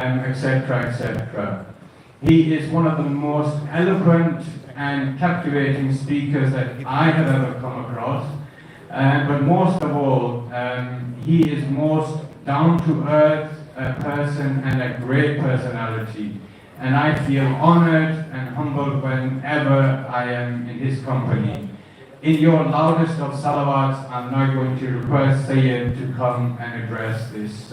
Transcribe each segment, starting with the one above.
etc., etc. He is one of the most eloquent and captivating speakers that I have ever come across. But most of all, he is most down-to-earth person and a great personality. And I feel honored and humbled whenever I am in his company. In your loudest of salawats, I'm now going to request Syed to come and address this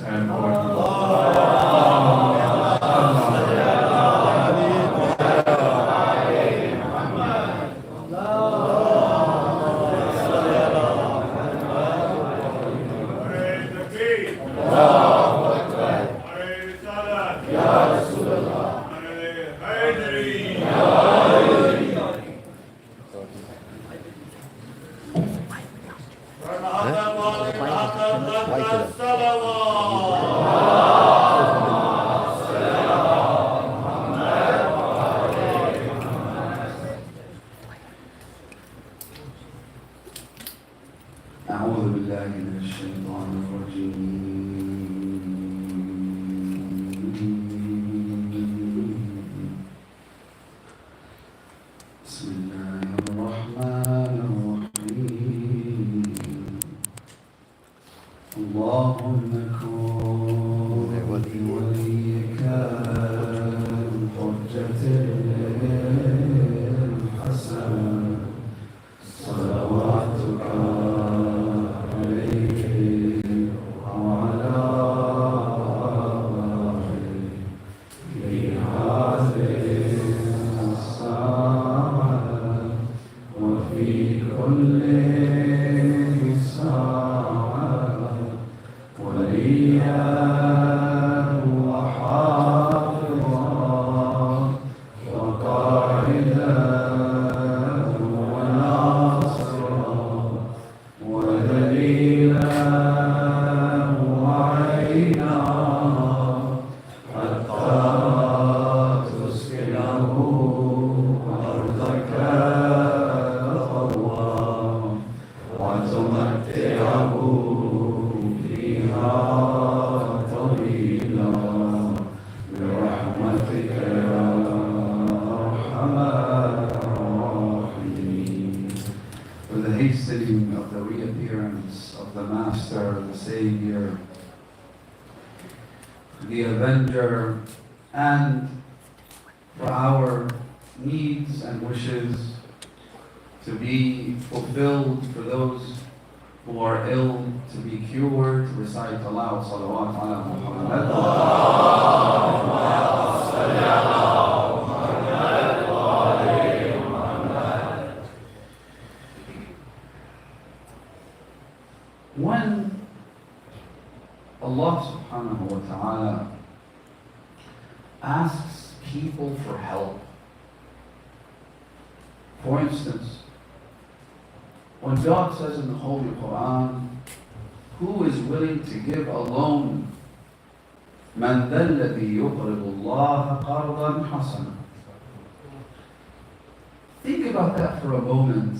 Think about that for a moment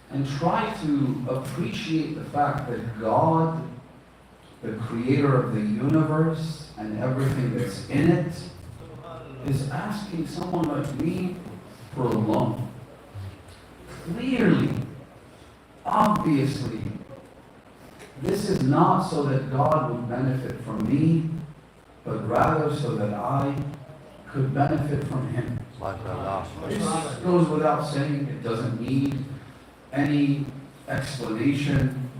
and try to appreciate the fact that God, the creator of the universe and everything that's in it, is asking someone like me for a loan. Clearly, obviously, this is not so that God would benefit from me, but rather so that I could benefit from Him. This goes without saying. It doesn't need any explanation.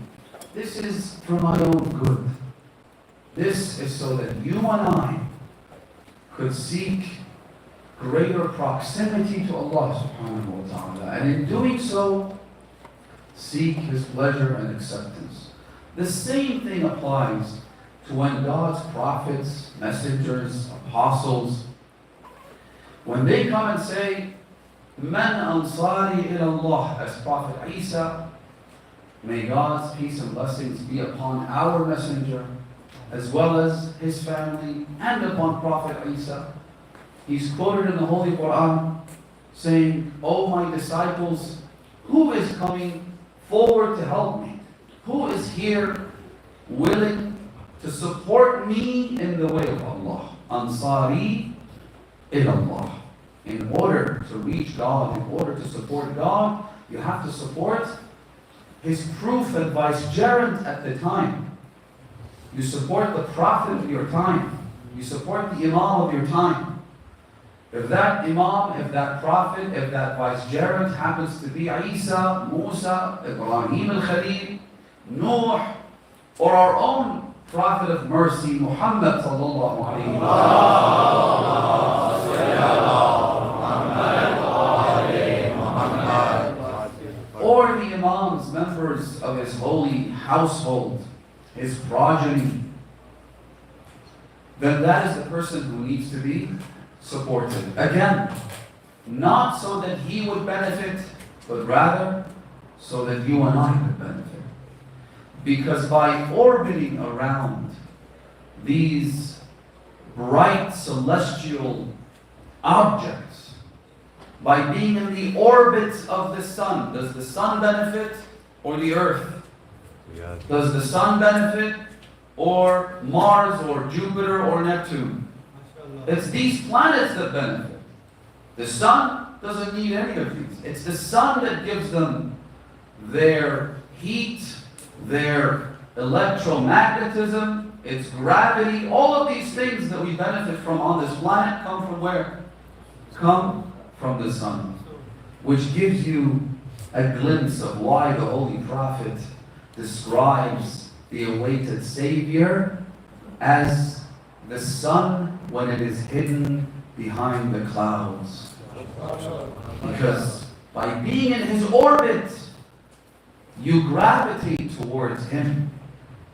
This is for my own good. This is so that you and I could seek greater proximity to Allah subhanahu wa ta'ala, and in doing so, seek His pleasure and acceptance. The same thing applies to when God's prophets, messengers, apostles, when they come and say, Man ansari ilallah, as Prophet Isa, may God's peace and blessings be upon our messenger, as well as his family, and upon Prophet Isa. He's quoted in the Holy Quran saying, "O my disciples, who is coming forward to help me? Who is here willing to support me in the way of Allah? ansari ilallah. In order to reach God, in order to support God, you have to support his proof and vicegerent at the time. You support the prophet of your time. You support the imam of your time. If that imam, if that prophet, if that vicegerent happens to be Isa, Musa, Ibrahim al-Khalil, Noah, or our own prophet of mercy, Muhammad sallallahu alayhi wa sallam, or the imams, members of his holy household, his progeny, then that is the person who needs to be supported. Again, not so that he would benefit, but rather so that you and I could benefit. Because by orbiting around these bright celestial objects, by being in the orbit of the sun, does the sun benefit or the earth? Does the sun benefit or Mars or Jupiter or Neptune? It's these planets that benefit. The sun doesn't need any of these. It's the sun that gives them their heat, their electromagnetism, its gravity. All of these things that we benefit from on this planet come from where? Come from the sun. Which gives you a glimpse of why the Holy Prophet describes the awaited Savior as the sun when it is hidden behind the clouds. Because by being in his orbit, you gravitate towards him.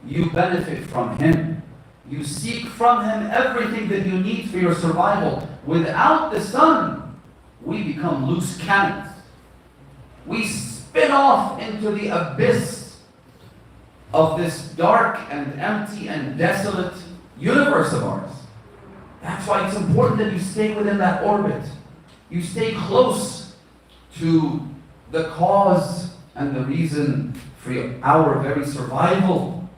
You benefit from him. You seek from him everything that you need for your survival. Without the sun, we become loose cannons. We spin off into the abyss of this dark and empty and desolate universe of ours. That's why it's important that you stay within that orbit. You stay close to the cause and the reason for our very survival.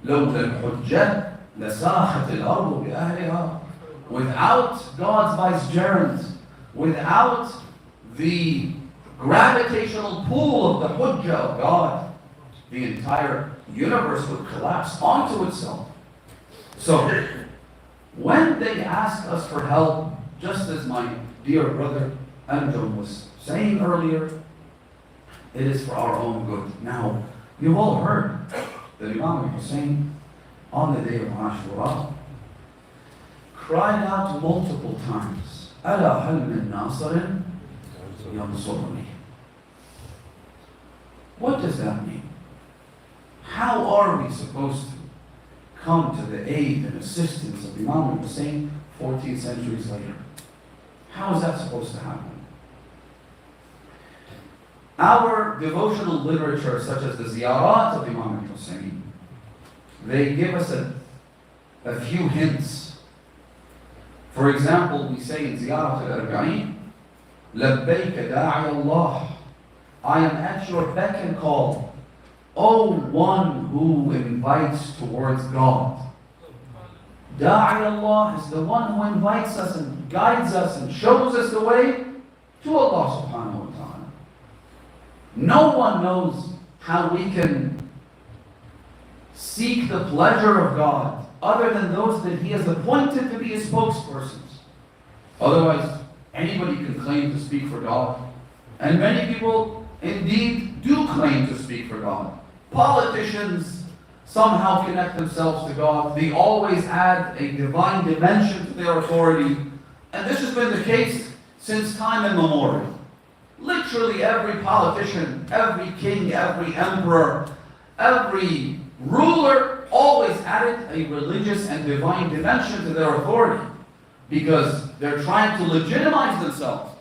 Without God's vicegerent, without the gravitational pull of the hujjah of God, the entire universe would collapse onto itself. So, when they ask us for help, just as my dear brother Anjum was saying earlier, it is for our own good. Now, you've all heard that Imam Hussein, on the day of Ashura, cried out multiple times, أَلَا هَلْ مِن نَاصِرٍ يَنْصُرُنِي. What does that mean? How are we supposed to come to the aid and assistance of Imam Hussein 14 centuries later? How is that supposed to happen? Our devotional literature, such as the ziyarat of Imam Hussein, they give us a few hints. For example, we say in Ziyarat al-Arba'in, لَبَّيْكَ دَاعِيَ اللَّهِ, I am at your beck and call, O one who invites towards God. Da'i Allah is the one who invites us and guides us and shows us the way to Allah subhanahu wa ta'ala. No one knows how we can seek the pleasure of God other than those that He has appointed to be His spokespersons. Otherwise, anybody can claim to speak for God. And many people indeed do claim to speak for God. Politicians somehow connect themselves to God. They always add a divine dimension to their authority. And this has been the case since time immemorial. Literally every politician, every king, every emperor, every ruler always added a religious and divine dimension to their authority because they're trying to legitimize themselves.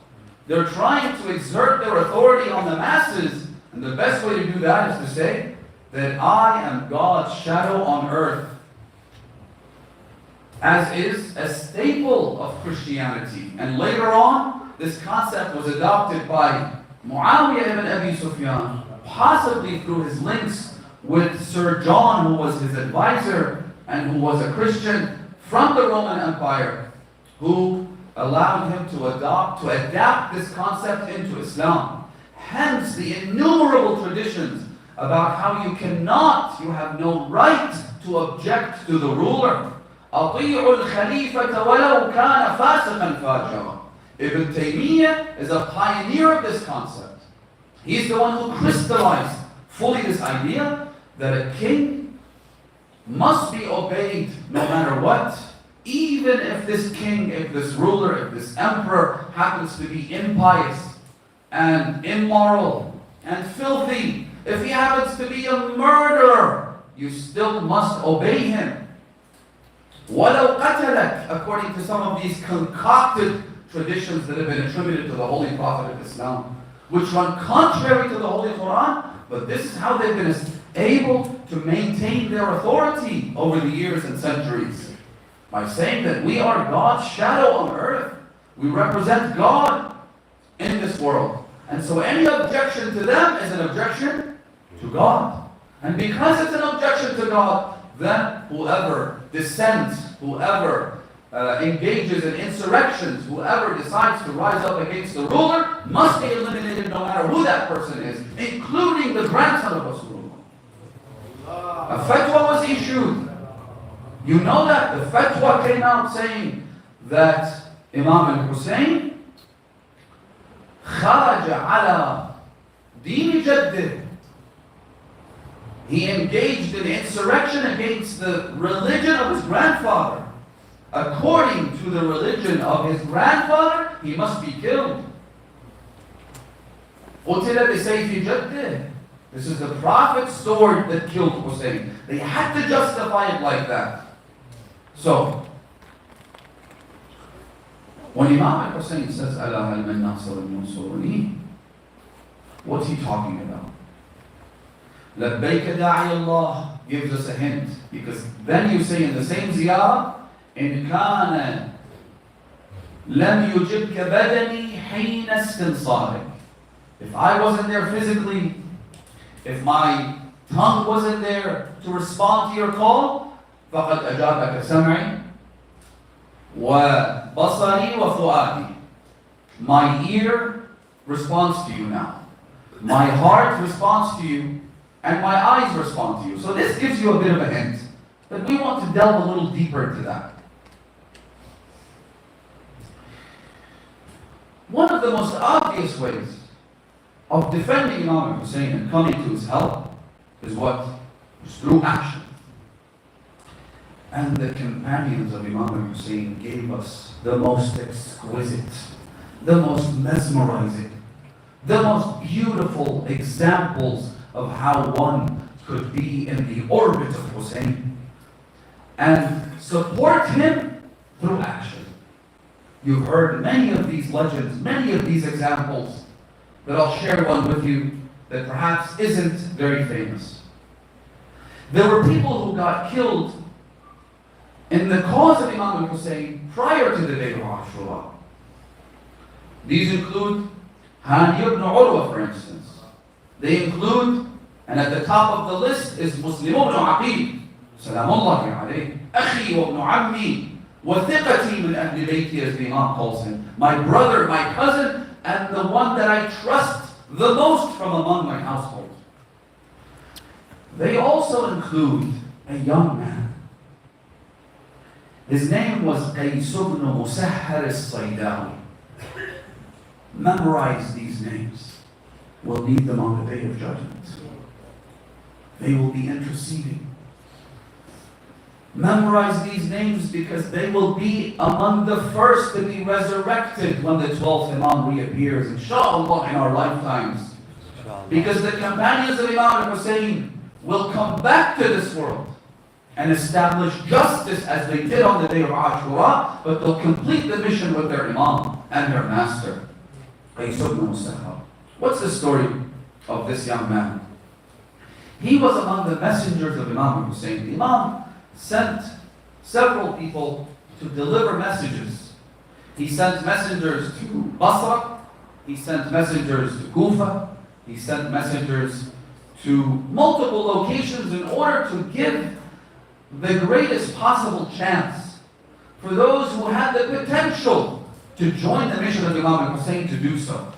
They're trying to exert their authority on the masses, and the best way to do that is to say that I am God's shadow on earth, as is a staple of Christianity. And later on, this concept was adopted by Muawiyah ibn Abi Sufyan, possibly through his links with Sir John, who was his advisor and who was a Christian from the Roman Empire. who allowed him to adapt this concept into Islam. Hence the innumerable traditions about how you have no right to object to the ruler. أطيعوا الخليفة ولو كان فاسقا فاجرا. Ibn Taymiyyah is a pioneer of this concept. He's the one who crystallized fully this idea that a king must be obeyed no matter what, even if this king, if this ruler, if this emperor happens to be impious and immoral and filthy. If he happens to be a murderer, you still must obey him. وَلَوْ قَتَلَكَ, according to some of these concocted traditions that have been attributed to the Holy Prophet of Islam, which run contrary to the Holy Quran, but this is how they've been able to maintain their authority over the years and centuries. By saying that we are God's shadow on earth. We represent God in this world. And so any objection to them is an objection to God. And because it's an objection to God, then whoever dissents, whoever engages in insurrections, whoever decides to rise up against the ruler, must be eliminated no matter who that person is, including the grandson of Rasulullah. A fatwa was issued. You know that the fatwa came out saying that Imam al-Hussein خرج على دين جده. He engaged in insurrection against the religion of his grandfather. According to the religion of his grandfather, he must be killed. قتل بسيف جده. This is the Prophet's sword that killed Hussein. They had to justify it like that. So, when Imam al-Hussein says, أَلَا هَلْ مَنْ نَاصِرٌ يَنْصُرُنِي, what's he talking about? لَبَّيْكَ دَاعِيَ اللَّهِ gives us a hint. Because then you say in the same ziyarah, إِنْ كَانَ لَمْ يُجِبْكَ بَدَنِي حِينَ اسْتِنصَارِكَ. If I wasn't there physically, if my tongue wasn't there to respond to your call, فَقَدْ أَجَابَكَ سَمْعِي وَبَصَرِي وَفُؤَادِي. My ear responds to you now. My heart responds to you. And my eyes respond to you. So this gives you a bit of a hint. But we want to delve a little deeper into that. One of the most obvious ways of defending Imam Hussein and coming to his help is what? Is through action. And the companions of Imam Hussein gave us the most exquisite, the most mesmerizing, the most beautiful examples of how one could be in the orbit of Hussein and support him through action. You've heard many of these legends, many of these examples, but I'll share one with you that perhaps isn't very famous. There were people who got killed in the cause of Imam Hussein prior to the day of Ashura. These include Hani ibn Urwa, for instance. They include, and at the top of the list is Muslim ibn Aqil, Salamullahi alayhi, Akhi ibn Ammi, Wathiqati min ahli bayti, as the Imam calls him. My brother, my cousin, and the one that I trust the most from among my household. They also include a young man. His name was Qais ibn Musahhar al-Saydawi. Memorize these names. We'll need them on the day of judgment. They will be interceding. Memorize these names because they will be among the first to be resurrected when the 12th Imam reappears, inshallah, in our lifetimes. Because the companions of Imam Hussein will come back to this world and establish justice as they did on the day of Ashura, but they'll complete the mission with their Imam and their master. What's the story of this young man? He was among the messengers of Imam Hussein. The Imam sent several people to deliver messages. He sent messengers to Basra, he sent messengers to Kufa, he sent messengers to multiple locations in order to give the greatest possible chance for those who had the potential to join the mission of Imam Hussein to do so.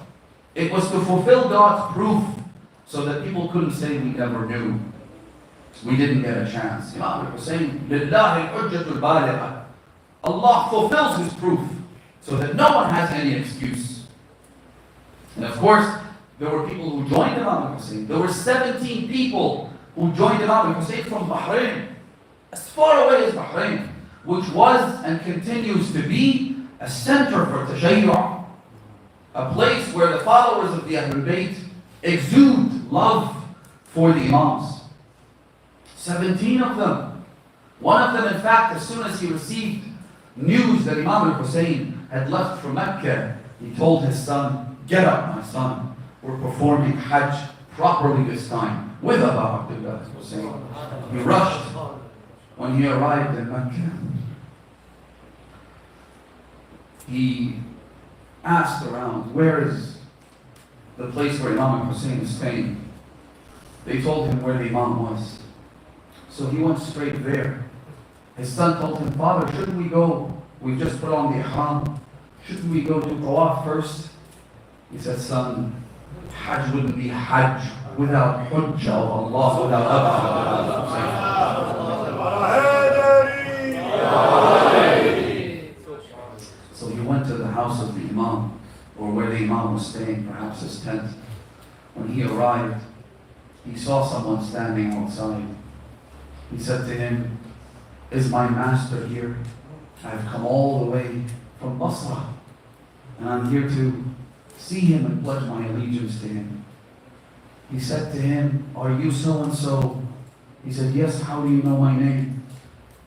It was to fulfill God's proof so that people couldn't say we never knew. We didn't get a chance. Imam Hussein, Lillahi al-hujjatul baligha. Allah fulfills His proof so that no one has any excuse. And of course, there were people who joined Imam Hussein. There were 17 people who joined Imam Hussein from Bahrain, as far away as Bahrain, which was and continues to be a center for tashayyu', a place where the followers of the Ahlul Bayt exude love for the Imams. 17 of them. One of them, in fact, as soon as he received news that Imam Hussein had left for Mecca, he told his son, "Get up, my son. We're performing Hajj properly this time with Abu Abdullah Hussein." He rushed when he arrived in Mecca. He asked around, where is the place where Imam Hussein is staying? They told him where the Imam was. So he went straight there. His son told him, "Father, shouldn't we go? We just put on the ihram. Shouldn't we go to tawaf first?" He said, "Son, Hajj wouldn't be Hajj without hujjah of Allah, without So he went to the house of the Imam, or where the Imam was staying, perhaps his tent. When he arrived, he saw someone standing outside. He said to him, "Is my master here? I've come all the way from Basra, and I'm here to see him and pledge my allegiance to him." He said to him, "Are you so-and-so?" He said, "Yes, how do you know my name?"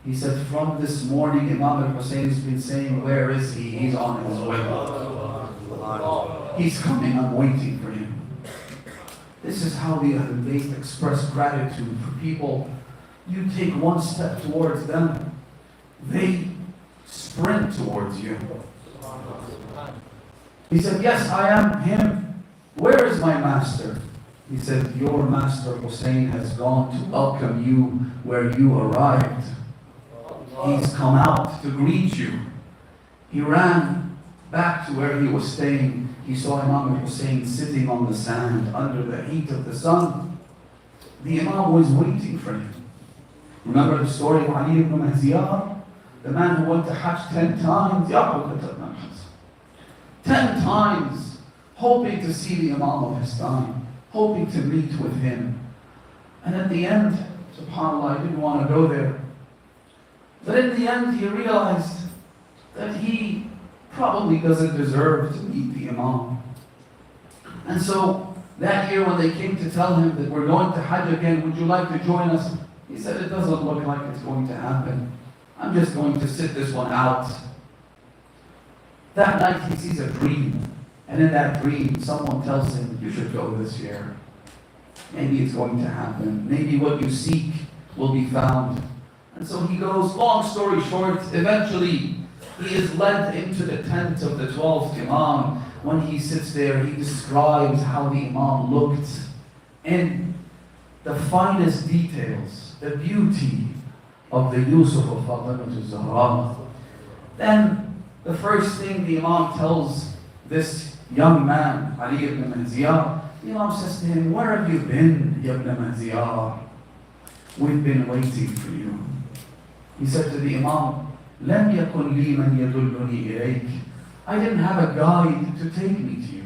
He said, "From this morning, Imam Hussein has been saying, 'Where is he?' He's on his way. He's coming, I'm waiting for him." This is how the Ahlul Bayt express gratitude for people. You take one step towards them, they sprint towards you. He said, "Yes, I am him. Where is my master?" He said, "Your master Hussein has gone to welcome you where you arrived. He's come out to greet you." He ran back to where he was staying. He saw Imam Hussein sitting on the sand under the heat of the sun. The Imam was waiting for him. Remember the story of Ali ibn Mahziyah, the man who went to Hajj 10 times? 10 times, hoping to see the Imam of his time, hoping to meet with him. And at the end, subhanAllah, I didn't want to go there. But in the end, he realized that he probably doesn't deserve to meet the Imam. And so, that year when they came to tell him that we're going to Hajj again, would you like to join us? He said, "It doesn't look like it's going to happen. I'm just going to sit this one out." That night he sees a dream. And in that dream, someone tells him, "You should go this year. Maybe it's going to happen. Maybe what you seek will be found." And so he goes. Long story short, eventually he is led into the tent of the 12th Imam. When he sits there, he describes how the Imam looked in the finest details, the beauty of the Yusuf of Fatima Zahra. Then the first thing the Imam tells this young man, Ali ibn Mahziyah, the Imam says to him, "Where have you been, ibn Mahziyah? We've been waiting for you." He said to the Imam, "Lam yakun li man yadulluni ilayk." I didn't have a guide to take me to you.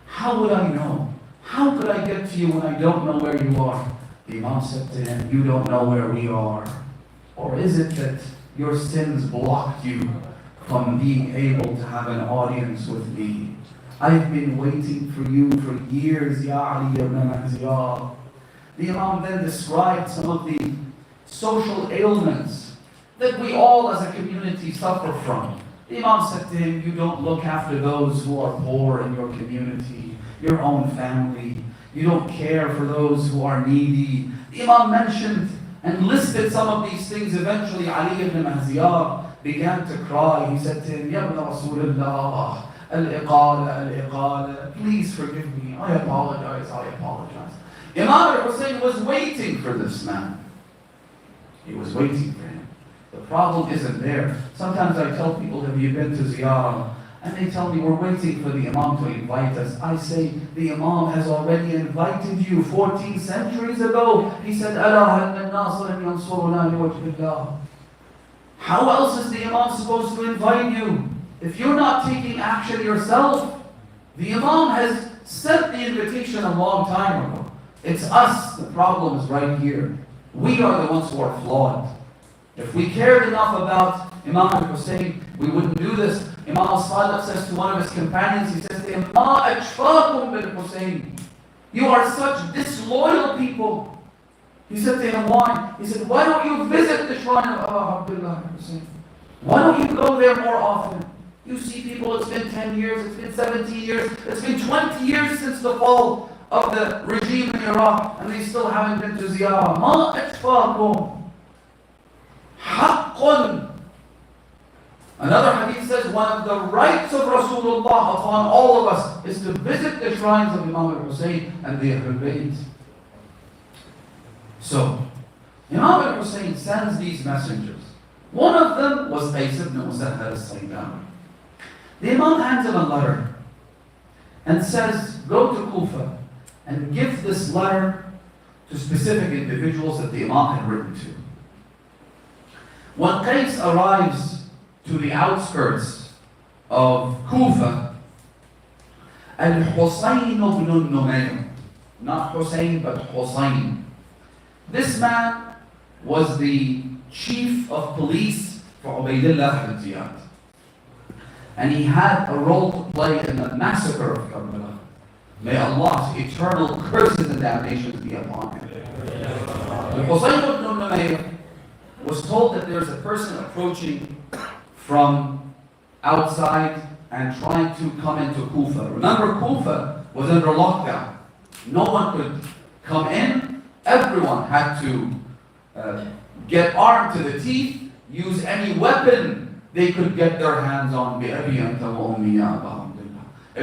How would I know? How could I get to you when I don't know where you are? The Imam said to him, "You don't know where we are. Or is it that your sins blocked you from being able to have an audience with me? I've been waiting for you for years, Ya Ali ibn Mahziyah." The Imam then described some of the social ailments that we all as a community suffer from. The Imam said to him, "You don't look after those who are poor in your community, your own family. You don't care for those who are needy." The Imam mentioned and listed some of these things. Eventually, Ali ibn Mahziyah began to cry. He said to him, "Ya ibn rasoolallah, al-iqala, please forgive me. I apologize. Imam Hussein was waiting for this man. He was waiting for him. The problem isn't there. Sometimes I tell people, have you been to ziyarah? And they tell me, we're waiting for the Imam to invite us. I say, the Imam has already invited you 14 centuries ago. He said, أَلَا هَلْ مِن نَاصِرٍ يَنْصُرُنَا لِوَجْهِ اللَّهِ. How else is the Imam supposed to invite you? If you're not taking action yourself, the Imam has sent the invitation a long time ago. It's us, the problem is right here. We are the ones who are flawed. If we cared enough about Imam al-Hussein, we wouldn't do this. Imam al-Sadiq says to one of his companions, he says to him, مَا أَجْفَاكُمْ بِالْحُسَيْنِ. You are such disloyal people. He said to him, why? He said, why don't you visit the shrine of Abdullah Hussein? Why don't you go there more often? You see people, it's been 10 years, it's been 17 years, it's been 20 years since the fall of the regime in Iraq, and they still haven't been to ziyarah. مَا أَجْفَاكُمْ حَقٌّ. Another hadith says, one of the rights of Rasulullah upon all of us is to visit the shrines of Imam al-Hussein and the Ahlul Bayt. So, Imam al-Hussein sends these messengers. One of them was Qais ibn Musahhar al-Saydawi. The Imam hands him a letter and says, go to Kufa and give this letter to specific individuals that the Imam had written to. When Qais arrives to the outskirts of Kufa, Al-Husayn ibn Numayr, not Hussein but Husayn. This man was the chief of police for Ubaydullah ibn Ziyad. And he had a role to play in the massacre of Karbala. May Allah's eternal curses and damnations be upon him. Al-Husayn ibn Numayr was told that there's a person approaching from outside and trying to come into Kufa. Remember, Kufa was under lockdown. No one could come in. Everyone had to get armed to the teeth, use any weapon they could get their hands on. If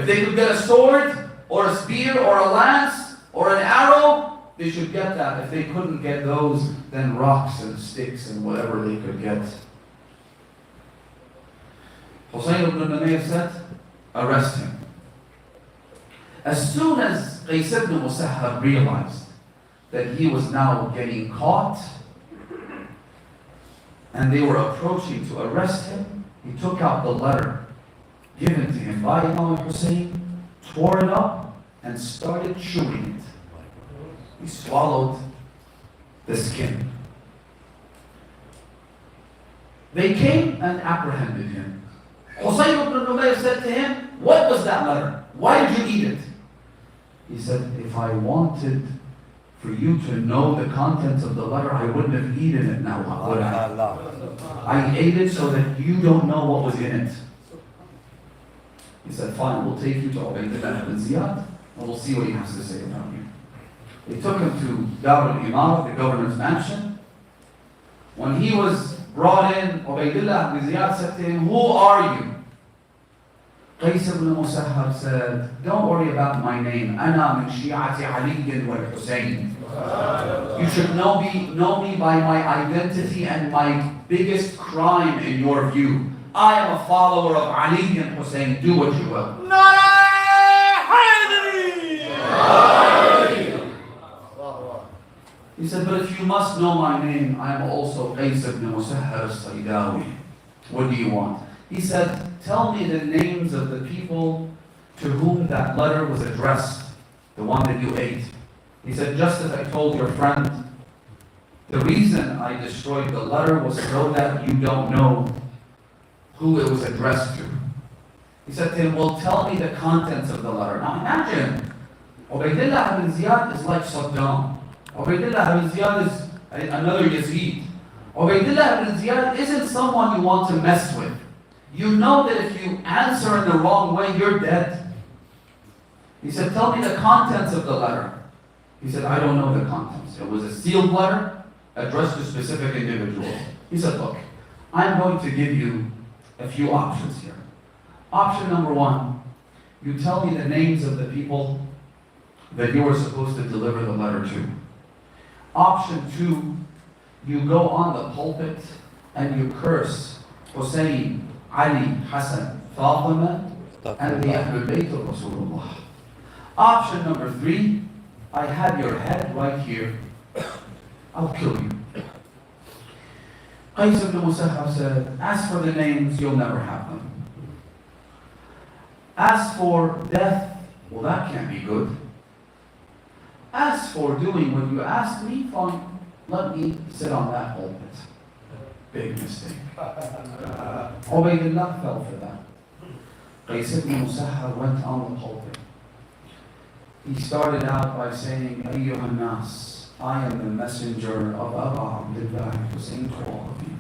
they could get a sword or a spear or a lance or an arrow, they should get that. If they couldn't get those, then rocks and sticks and whatever they could get. Husayn ibn Numayr said, arrest him. As soon as Qais ibn Musahhar realized that he was now getting caught and they were approaching to arrest him, he took out the letter given to him by Imam Hussein, tore it up, and started chewing it. He swallowed the skin. They came and apprehended him. Husayn ibn Numayr said to him, what was that letter? Why did you eat it? He said, if I wanted for you to know the contents of the letter, I wouldn't have eaten it now, would I? I ate it so that you don't know what was in it. He said, fine, we'll take you to Ubaydullah ibn Ziyad, and we'll see what he has to say about you. They took him to Dar al-Imam, the governor's mansion. When he was brought in, Ubaydullah ibn Ziyad said to him, who are you? Qais ibn Musahhar said, don't worry about my name. Ana min shi'ati Ali wal Hussein. You should know me by my identity and my biggest crime in your view. I am a follower of Ali and Hussein. Do what you will. He said, but if you must know my name, I am also Qais ibn Musahhar al-Saydawi. What do you want? He said, tell me the names of the people to whom that letter was addressed, the one that you ate. He said, just as I told your friend, the reason I destroyed the letter was so that you don't know who it was addressed to. He said to him, well, tell me the contents of the letter. Now imagine, Ubaydullah ibn Ziyad is like Saddam. Ubaydullah ibn Ziyad is another Yazid. Ubaydullah ibn Ziyad isn't someone you want to mess with. You know that if you answer in the wrong way, you're dead. He said, tell me the contents of the letter. He said, I don't know the contents. It was a sealed letter addressed to specific individuals. He said, look, I'm going to give you a few options here. Option number one, you tell me the names of the people that you were supposed to deliver the letter to. Option two, you go on the pulpit and you curse Hussein, Ali, Hassan, Fatima, and the Ahlul Bayt of Rasulullah. Option number 3, I have your head right here. I'll kill you. Qais ibn Musahab said, as for the names, you'll never have them. As for death, well, that can't be good. As for doing what you asked me, fine, let me sit on that pulpit. Big mistake. Ubaydullah fell for that. Qais ibn Musahab went on the pulpit. He started out by saying, Ayyuhan nas, I am the messenger of Abu Abdullah Hussein to all of you.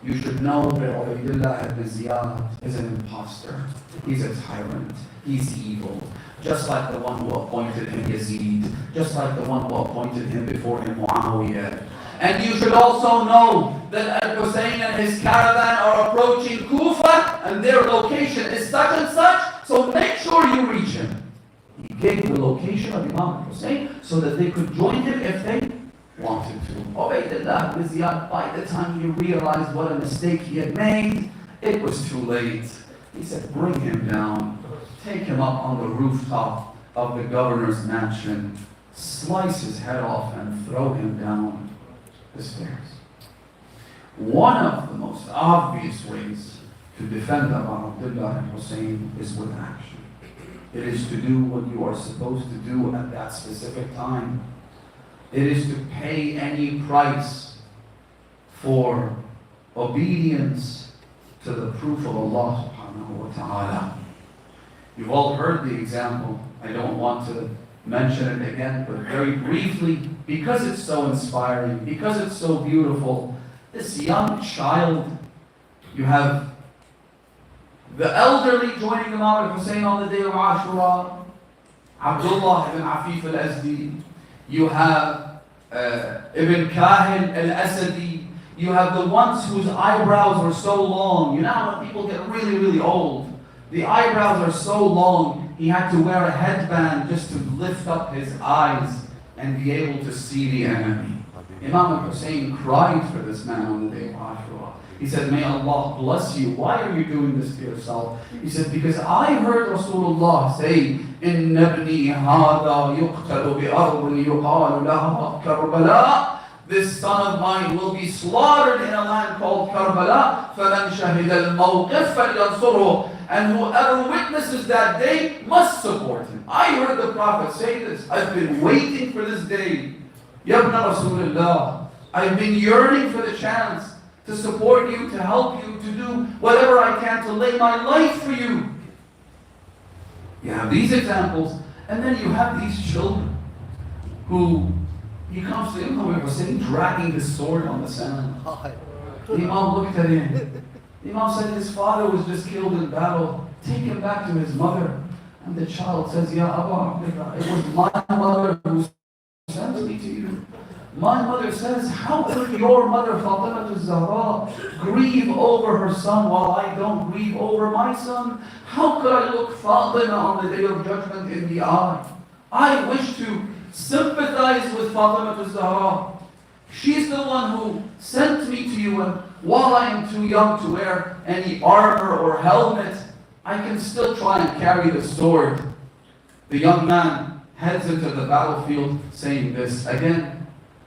You should know that Ubaydullah ibn Ziyad is an imposter. He's a tyrant. He's evil. Just like the one who appointed him Yazid. Just like the one who appointed him before him Muawiyah. And you should also know that Al-Hussein and his caravan are approaching Kufa and their location is such and such, so make sure you reach him. He gave the location of Imam Hussein so that they could join him if they wanted to. Ubaydullah ibn Ziyad, by the time he realized what a mistake he had made, it was too late. He said, bring him down, take him up on the rooftop of the governor's mansion, slice his head off and throw him down the stairs. One of the most obvious ways to defend Abu Abdullah and Hussein is with action. It is to do what you are supposed to do at that specific time. It is to pay any price for obedience to the proof of Allah subhanahu wa ta'ala. You've all heard the example. I don't want to mention it again, but very briefly, because it's so inspiring, because it's so beautiful, this young child, you have the elderly joining Imam al-Hussein on the day of Ashura, Abdullah ibn Afif al-Azdi, you have Ibn Kahil al-Asadi, you have the ones whose eyebrows were so long. You know when people get really, really old, the eyebrows are so long, he had to wear a headband just to lift up his eyes and be able to see the enemy. Imam al-Hussein cried for this man on the day of Ashura. He said, may Allah bless you. Why are you doing this to yourself? He said, because I heard Rasulullah say, إِنَّ ابْنِي هَذَا يُقْتَلُ بِأَرْضٍ يُقَالُ لَهَا Karbala. This son of mine will be slaughtered in a land called Karbala. فَمَنْ شَهِدَ الْمَوْقِفَ فَلْيَنْصُرْهُ. And whoever witnesses that day must support him. I heard the Prophet say this. I've been waiting for this day. Yabna Rasulullah. I've been yearning for the chance to support you, to help you, to do whatever I can to lay my life for you. You have these examples, and then you have these children who, he comes to Imam Hussein dragging his sword on the sand. The Imam looked at him. The Imam said his father was just killed in battle. Take him back to his mother. And the child says, Ya Abu Abdullah, it was my mother who sent me to you. My mother says, how could your mother Fatima al-Zahra grieve over her son while I don't grieve over my son? How could I look Fatima on the day of judgment in the eye? I wish to sympathize with Fatima al-Zahra. She's the one who sent me to you, and while I am too young to wear any armor or helmet, I can still try and carry the sword. The young man heads into the battlefield saying this. Again,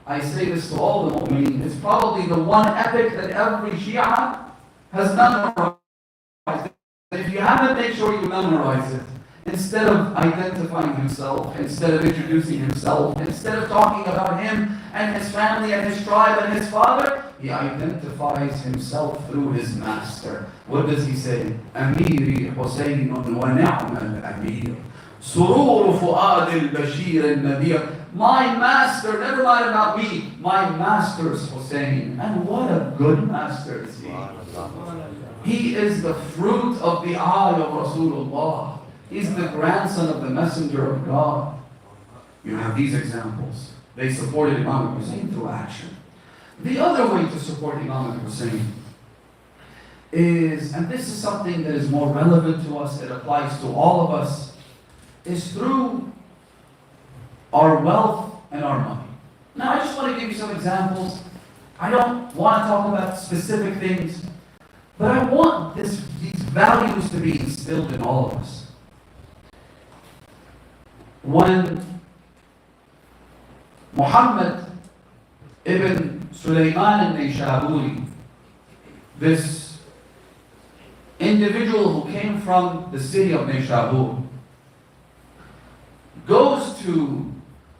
I say this to all the mu'mineen. It's probably the one epic that every Shia has memorized. If you haven't, make sure you memorize it. Instead of identifying himself, instead of introducing himself, instead of talking about him and his family and his tribe and his father, he identifies himself through his master. What does he say? Amiri Hussein wa ni'mal amir. Surur fu'ad al-bashir al-nadir. My master, never mind about me, my master is Hussein. And what a good master is he. He is the fruit of the eye of Rasulullah. He's the grandson of the messenger of God. You have these examples. They supported Imam Hussein through action. The other way to support Imam Hussein is, and this is something that is more relevant to us, it applies to all of us, is through our wealth and our money. Now I just want to give you some examples, I don't want to talk about specific things, but I want these values to be instilled in all of us. When Muhammad ibn Sulaiman al-Nayshaburi, this individual who came from the city of Nayshabur, goes to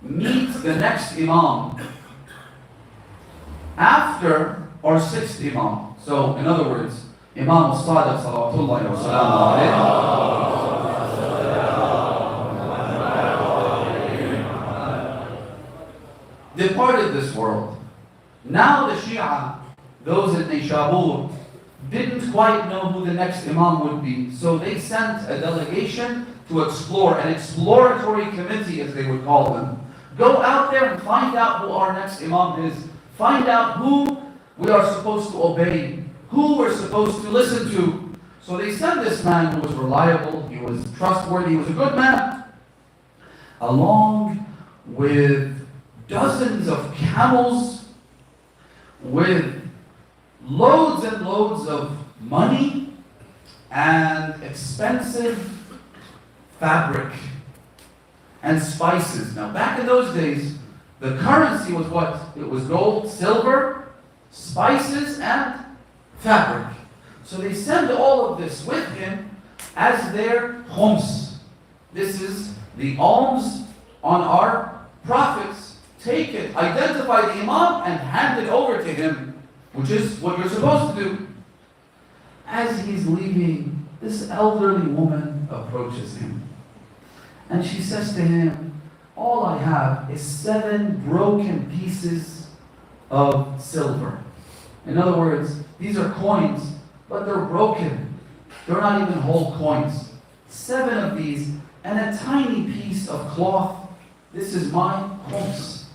meet the next Imam after or sixth Imam. So, in other words, Imam al-Sadiq salawatullahi wa salamu departed this world. Now the Shia, those in Nayshabur, didn't quite know who the next Imam would be. So they sent a delegation to explore, an exploratory committee as they would call them. Go out there and find out who our next Imam is. Find out who we are supposed to obey, who we're supposed to listen to. So they sent this man who was reliable, he was trustworthy, he was a good man, along with dozens of camels, with loads and loads of money and expensive fabric and spices. Now, back in those days, the currency was what? It was gold, silver, spices, and fabric. So they send all of this with him as their khums. This is the alms on our prophets. Take it, identify the Imam, and hand it over to him, which is what you're supposed to do. As he's leaving, this elderly woman approaches him. And she says to him, all I have is 7 broken pieces of silver. In other words, these are coins, but they're broken. They're not even whole coins. 7 of these and a tiny piece of cloth. This is my khums.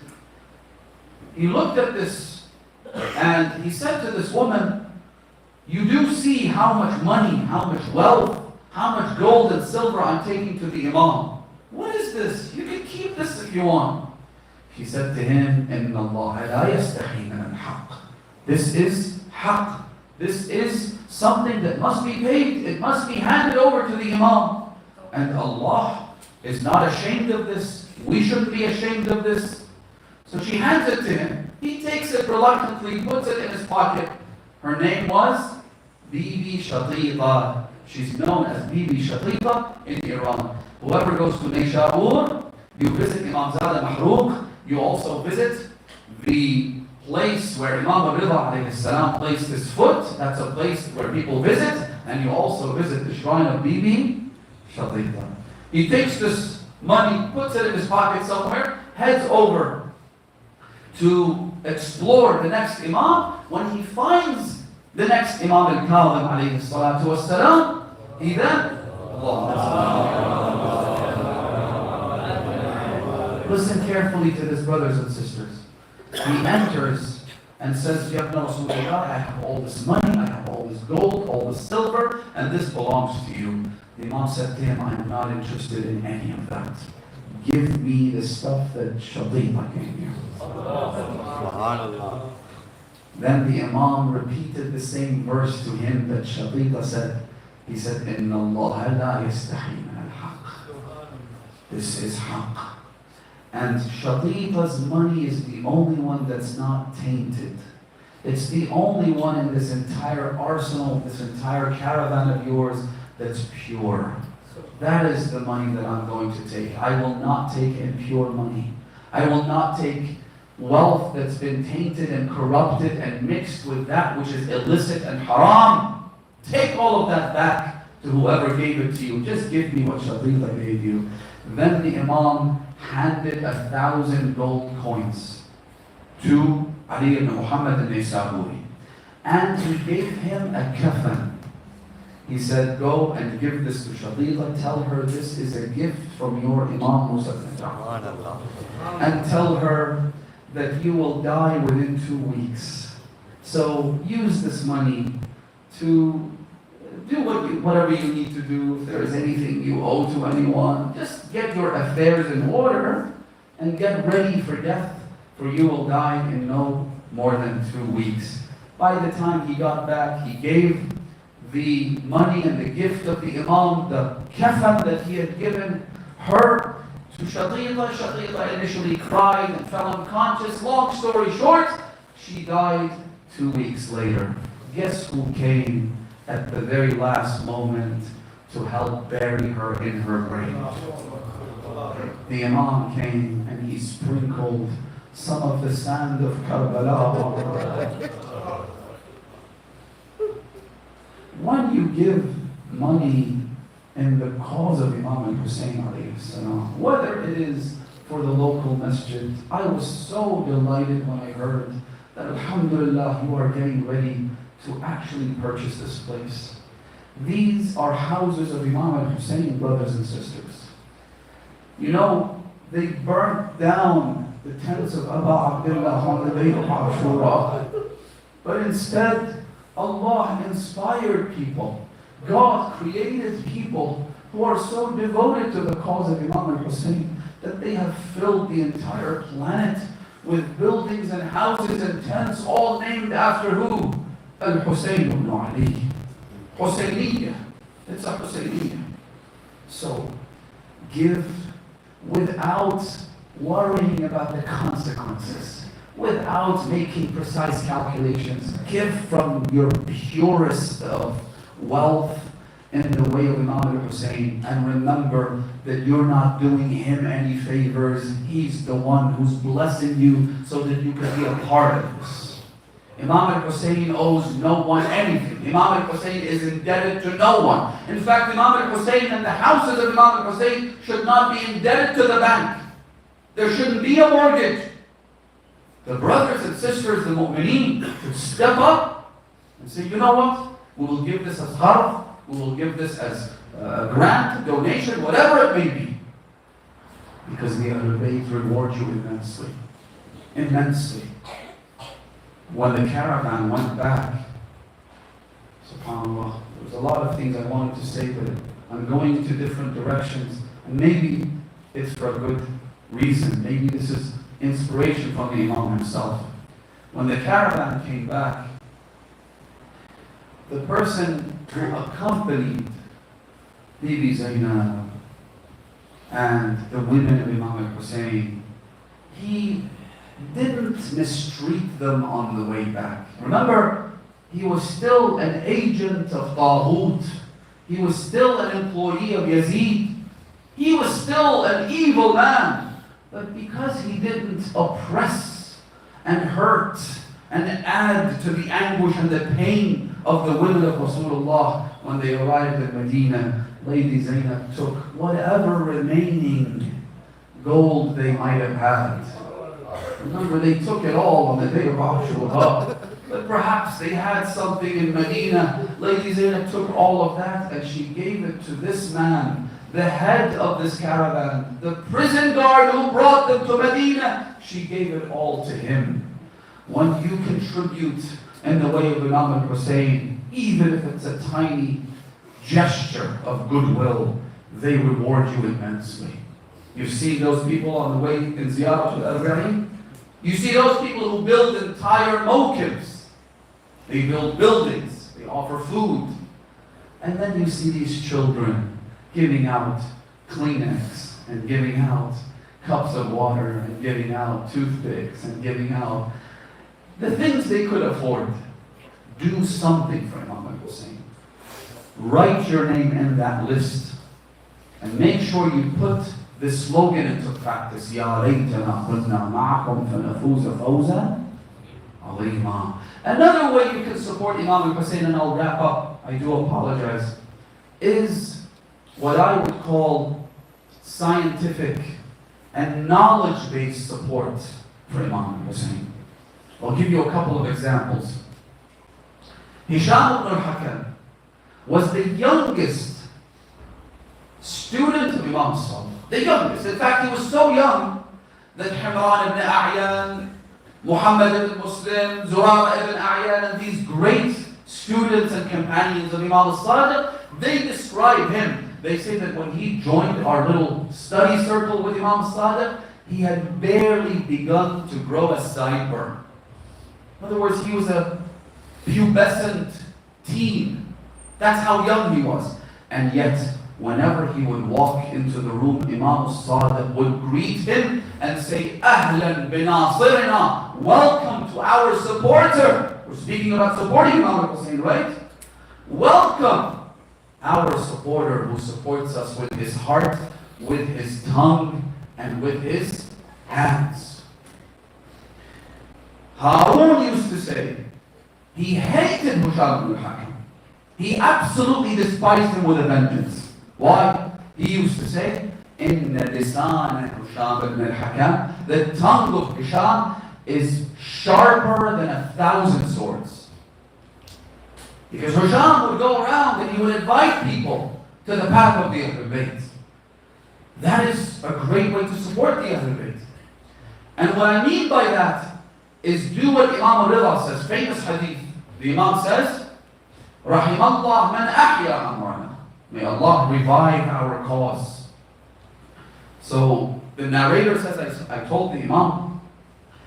He looked at this and he said to this woman, you do see how much money, how much wealth, how much gold and silver I'm taking to the Imam. What is this? You can keep this if you want. She said to him, إِنَّ اللَّهَ لَا يَسْتَحِي مِنَ الْحَقِّ. This is haqq. This is something that must be paid. It must be handed over to the Imam. And Allah is not ashamed of this. We shouldn't be ashamed of this. So she hands it to him. He takes it reluctantly, puts it in his pocket. Her name was Bibi Shatita. She's known as Bibi Shatita in Iran. Whoever goes to Nayshabur, you visit Imam Zada Mahrouk, you also visit the place where Imam Rida alayhi salam placed his foot. That's a place where people visit. And you also visit the shrine of Bibi Shatita. He takes this money, puts it in his pocket somewhere, heads over to explore the next Imam. When he finds the next Imam al-Kadhim alayhi salatu wassalam, he then, listen carefully to this, brothers and sisters. He enters and says, Ya Ibn Rasulullah, I have all this money, I have all this gold, all this silver, and this belongs to you. The Imam said to him, I am not interested in any of that. Give me the stuff that Shatita gave you. Then the Imam repeated the same verse to him that Shatita said. He said, Inna Allah la yastahi min al-haq. This is haqq. And Shatita's money is the only one that's not tainted. It's the only one in this entire arsenal, this entire caravan of yours that's pure. That is the money that I'm going to take. I will not take impure money. I will not take wealth that's been tainted and corrupted and mixed with that which is illicit and haram. Take all of that back to whoever gave it to you. Just give me what Shatita gave you. Then the Imam handed 1,000 gold coins to Ali ibn Muhammad al-Naysaburi. And he gave him a kafan. He said, go and give this to Shatita. Tell her this is a gift from your Imam Musa. And tell her that you will die within 2 weeks. So use this money to do whatever you need to do. If there is anything you owe to anyone, just get your affairs in order and get ready for death, for you will die in no more than 2 weeks. By the time he got back, he gave the money and the gift of the Imam, the kafan that he had given her, to Shaqiqa. Shaqiqa initially cried and fell unconscious. Long story short, she died 2 weeks later. Guess who came at the very last moment to help bury her in her grave? The Imam came and he sprinkled some of the sand of Karbala. When you give money in the cause of Imam al-Hussein alayhi salam, whether it is for the local masjid, I was so delighted when I heard that alhamdulillah you are getting ready to actually purchase this place. These are houses of Imam al-Hussein, brothers and sisters. You know, they burnt down the tents of Abu Abdullah on the day of Ashura. But instead, Allah inspired people. God created people who are so devoted to the cause of Imam al-Hussein that they have filled the entire planet with buildings and houses and tents, all named after who? Al-Hussein ibn Ali. Husayniyah. It's a Husayniyah. So, give without worrying about the consequences, without making precise calculations. Give from your purest of wealth in the way of Imam al-Hussein, and remember that you're not doing him any favors. He's the one who's blessing you so that you can be a part of this. Imam al-Hussein owes no one anything. Imam al-Hussein is indebted to no one. In fact, Imam al-Hussein and the houses of Imam al-Hussein should not be indebted to the bank. There shouldn't be a mortgage. The brothers and sisters, the mu'mineen, should step up and say, you know what? We will give this as harf, we will give this as a grant, donation, whatever it may be. Because the Ahlul Bayt reward you immensely. Immensely. When the caravan went back, subhanAllah, there's a lot of things I wanted to say, but I'm going into different directions. And maybe it's for a good reason. Maybe this is inspiration from the Imam himself. When the caravan came back, the person who accompanied Bibi Zainab and the women of Imam al-Hussein, he didn't mistreat them on the way back. Remember, he was still an agent of Taghut. He was still an employee of Yazid. He was still an evil man. But because he didn't oppress and hurt and add to the anguish and the pain of the women of Rasulullah, when they arrived in Medina, Lady Zainab took whatever remaining gold they might have had. Remember, they took it all on the day of Ashura. But perhaps they had something in Medina. Lady Zainab took all of that and she gave it to this man, the head of this caravan, the prison guard who brought them to Medina. She gave it all to him. When you contribute in the way of Imam al-Hussein, even if it's a tiny gesture of goodwill, they reward you immensely. You see those people on the way in Ziyarah to Azadari? You see those people who build entire maqams. They build buildings, they offer food. And then you see these children giving out Kleenex and giving out cups of water and giving out toothpicks and giving out the things they could afford. Do something for Imam al-Hussein. Write your name in that list and make sure you put this slogan into practice. Ya laytana kunna ma'akum fanafuza fawzan azima. Another way you can support Imam al-Hussein, and I'll wrap up, I do apologize, is what I would call scientific and knowledge-based support for Imam al-Hussein. I'll give you a couple of examples. Hisham ibn al-Hakam was the youngest student of Imam Saww. The youngest. In fact, he was so young that Himran ibn A'yan, Muhammad ibn Muslim, Zurara ibn A'yan, and these great students and companions of Imam al-Sadiq, they describe him. They say that when he joined our little study circle with Imam al-Sadiq, he had barely begun to grow a sideburn. In other words, he was a pubescent teen. That's how young he was. And yet, whenever he would walk into the room, Imam al-Sadiq would greet him and say, Ahlan binasirina, welcome to our supporter. We're speaking about supporting Imam al-Hussein, right? Welcome, our supporter who supports us with his heart, with his tongue, and with his hands. Harun used to say, he hated Hisham ibn al-Hakam. He absolutely despised him with a vengeance. Why? He used to say, Inna lisan Hisham ibn al-Hakam, the tongue of Hisham is sharper than 1,000 swords. Because Hisham would go around and he would invite people to the path of the Ahlul Bayt. That is a great way to support the Ahlul Bayt. And what I mean by that is do what Imam al-Rida says, famous hadith. The Imam says, Rahimallah man ahya amrana. May Allah revive our cause. So the narrator says, I told the Imam,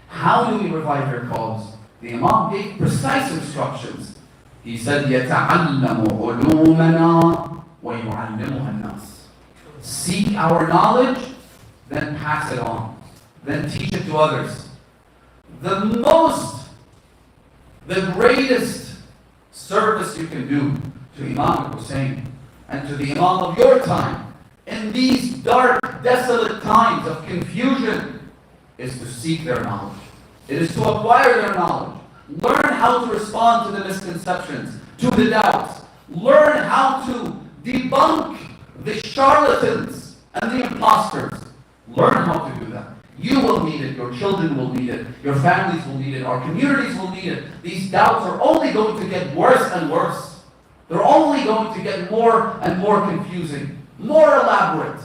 how do we revive your cause? The Imam gave precise instructions. He said, يَتَعَلَّمُ عُلُومَنَا وَيُعَلِّمُهَا النَّاسِ. Seek our knowledge, then pass it on. Then teach it to others. The greatest service you can do to Imam Hussein and to the Imam of your time in these dark, desolate times of confusion is to seek their knowledge. It is to acquire their knowledge. Learn how to respond to the misconceptions, to the doubts. Learn how to debunk the charlatans and the imposters. Learn how to do that. You will need it, your children will need it, your families will need it, our communities will need it. These doubts are only going to get worse and worse. They're only going to get more and more confusing, more elaborate.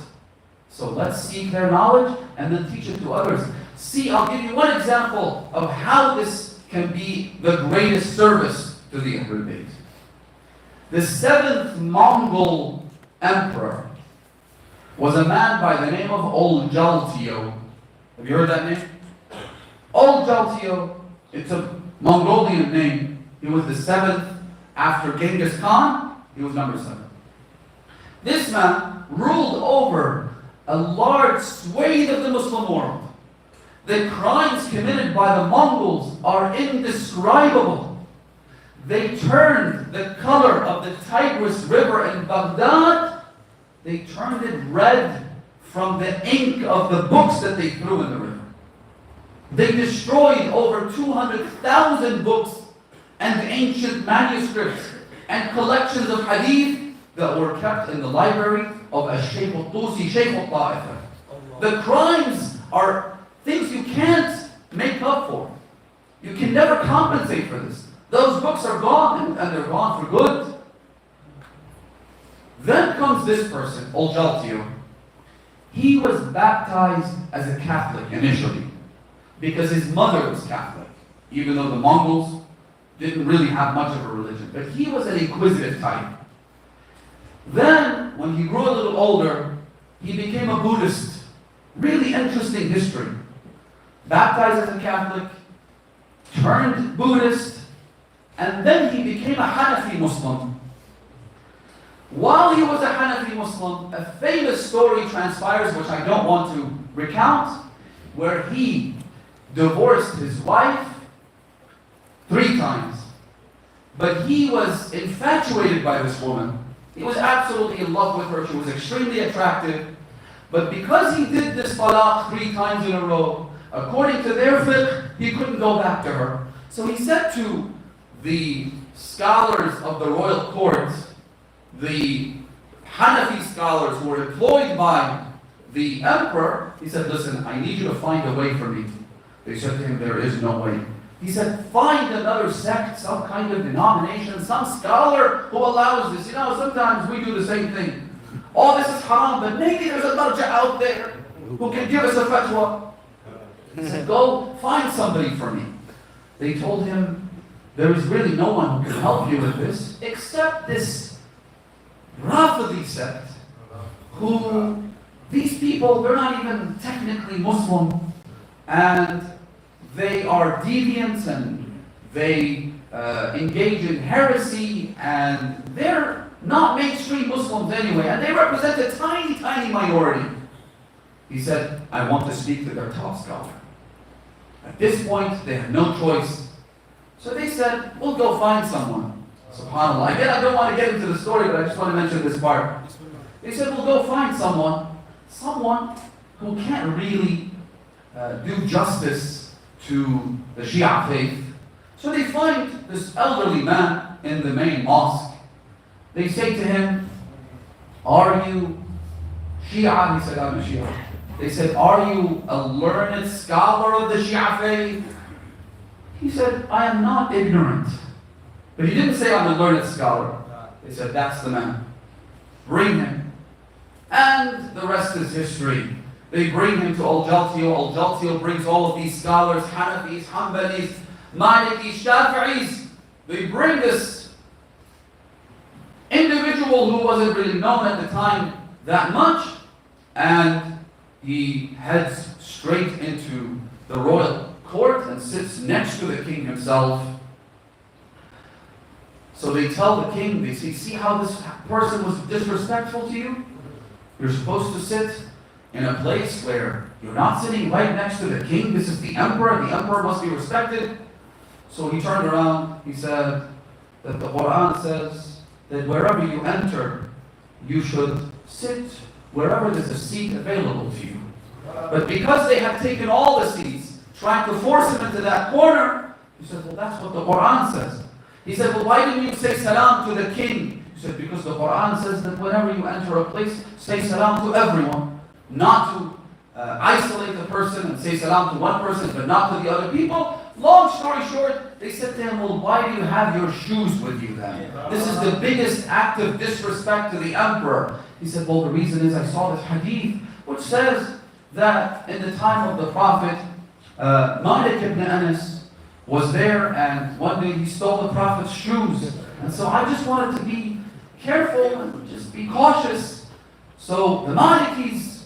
So let's seek their knowledge and then teach it to others. See, I'll give you one example of how this can be the greatest service to the Ahlul Bayt. The 7th Mongol emperor was a man by the name of Ol-Jaltio. Have you heard that name? Ol-Jaltio, it's a Mongolian name. He was the 7th after Genghis Khan. He was number 7. This man ruled over a large swathe of the Muslim world. The crimes committed by the Mongols are indescribable. They turned the color of the Tigris River in Baghdad, they turned it red from the ink of the books that they threw in the river. They destroyed over 200,000 books and ancient manuscripts and collections of hadith that were kept in the library of Shaykh al-Tusi, Shaykh al-Ta'ifa. The crimes are things you can't make up for. You can never compensate for this. Those books are gone and they're gone for good. Then comes this person, Ol-Jaltio. He was baptized as a Catholic initially because his mother was Catholic, even though the Mongols didn't really have much of a religion. But he was an inquisitive type. Then, when he grew a little older, he became a Buddhist. Really interesting history. Baptized as a Catholic, turned Buddhist, and then he became a Hanafi Muslim. While he was a Hanafi Muslim, a famous story transpires, which I don't want to recount, where he divorced his wife 3 times. But he was infatuated by this woman. He was absolutely in love with her. She was extremely attractive. But because he did this talaq 3 times in a row, according to their fiqh, he couldn't go back to her. So he said to the scholars of the royal court, the Hanafi scholars who were employed by the emperor, he said, listen, I need you to find a way for me. They said to him, there is no way. He said, find another sect, some kind of denomination, some scholar who allows this. You know, sometimes we do the same thing. Oh, this is haram, but maybe there's a marja out there who can give us a fatwa. He said, go find somebody for me. They told him, there is really no one who can help you with this except this Rafidi sect, who, these people, they're not even technically Muslim, and they are deviants and they engage in heresy, and they're not mainstream Muslims anyway, and they represent a tiny, tiny minority. He said, I want to speak to their top scholar. At this point, they had no choice. So they said, we'll go find someone. SubhanAllah. Again, I don't want to get into the story, but I just want to mention this part. They said, we'll go find someone who can't really do justice to the Shia faith. So they find this elderly man in the main mosque. They say to him, are you Shia? He said, I'm a Shia. They said, are you a learned scholar of the Shia faith? He said, I am not ignorant. But he didn't say I'm a learned scholar. They said, that's the man. Bring him. And the rest is history. They bring him to Al-Jaltio. Al-Jaltio brings all of these scholars, Hanafis, Hanbalis, Malikis, Shafi'is. They bring this individual who wasn't really known at the time that much, and he heads straight into the royal court and sits next to the king himself. So they tell the king, they say, see how this person was disrespectful to you? You're supposed to sit in a place where you're not sitting right next to the king. This is the emperor must be respected. So he turned around, he said that the Quran says that wherever you enter, you should sit wherever there's a seat available to you. But because they had taken all the seats, trying to force him into that corner, he said, well, that's what the Quran says. He said, well, why didn't you say salam to the king? He said, because the Quran says that whenever you enter a place, say salam to everyone, not to isolate a person and say salam to one person, but not to the other people. Long story short, they said to him, well, why do you have your shoes with you then? This is the biggest act of disrespect to the emperor. He said, well, the reason is I saw this hadith, which says that in the time of the Prophet, Malik ibn Anas was there, and one day he stole the Prophet's shoes. And so I just wanted to be careful and just be cautious. So the Malikis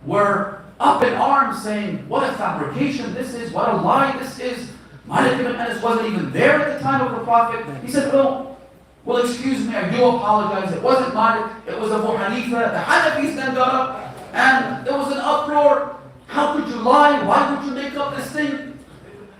were up in arms saying, what a fabrication this is, what a lie this is. Malik ibn Anas wasn't even there at the time of the Prophet. He said, well, excuse me, I do apologize. It wasn't Malik, it was Abu Hanifa. The Hanafis then got up, and there was an uproar. How could you lie? Why would you make up this thing?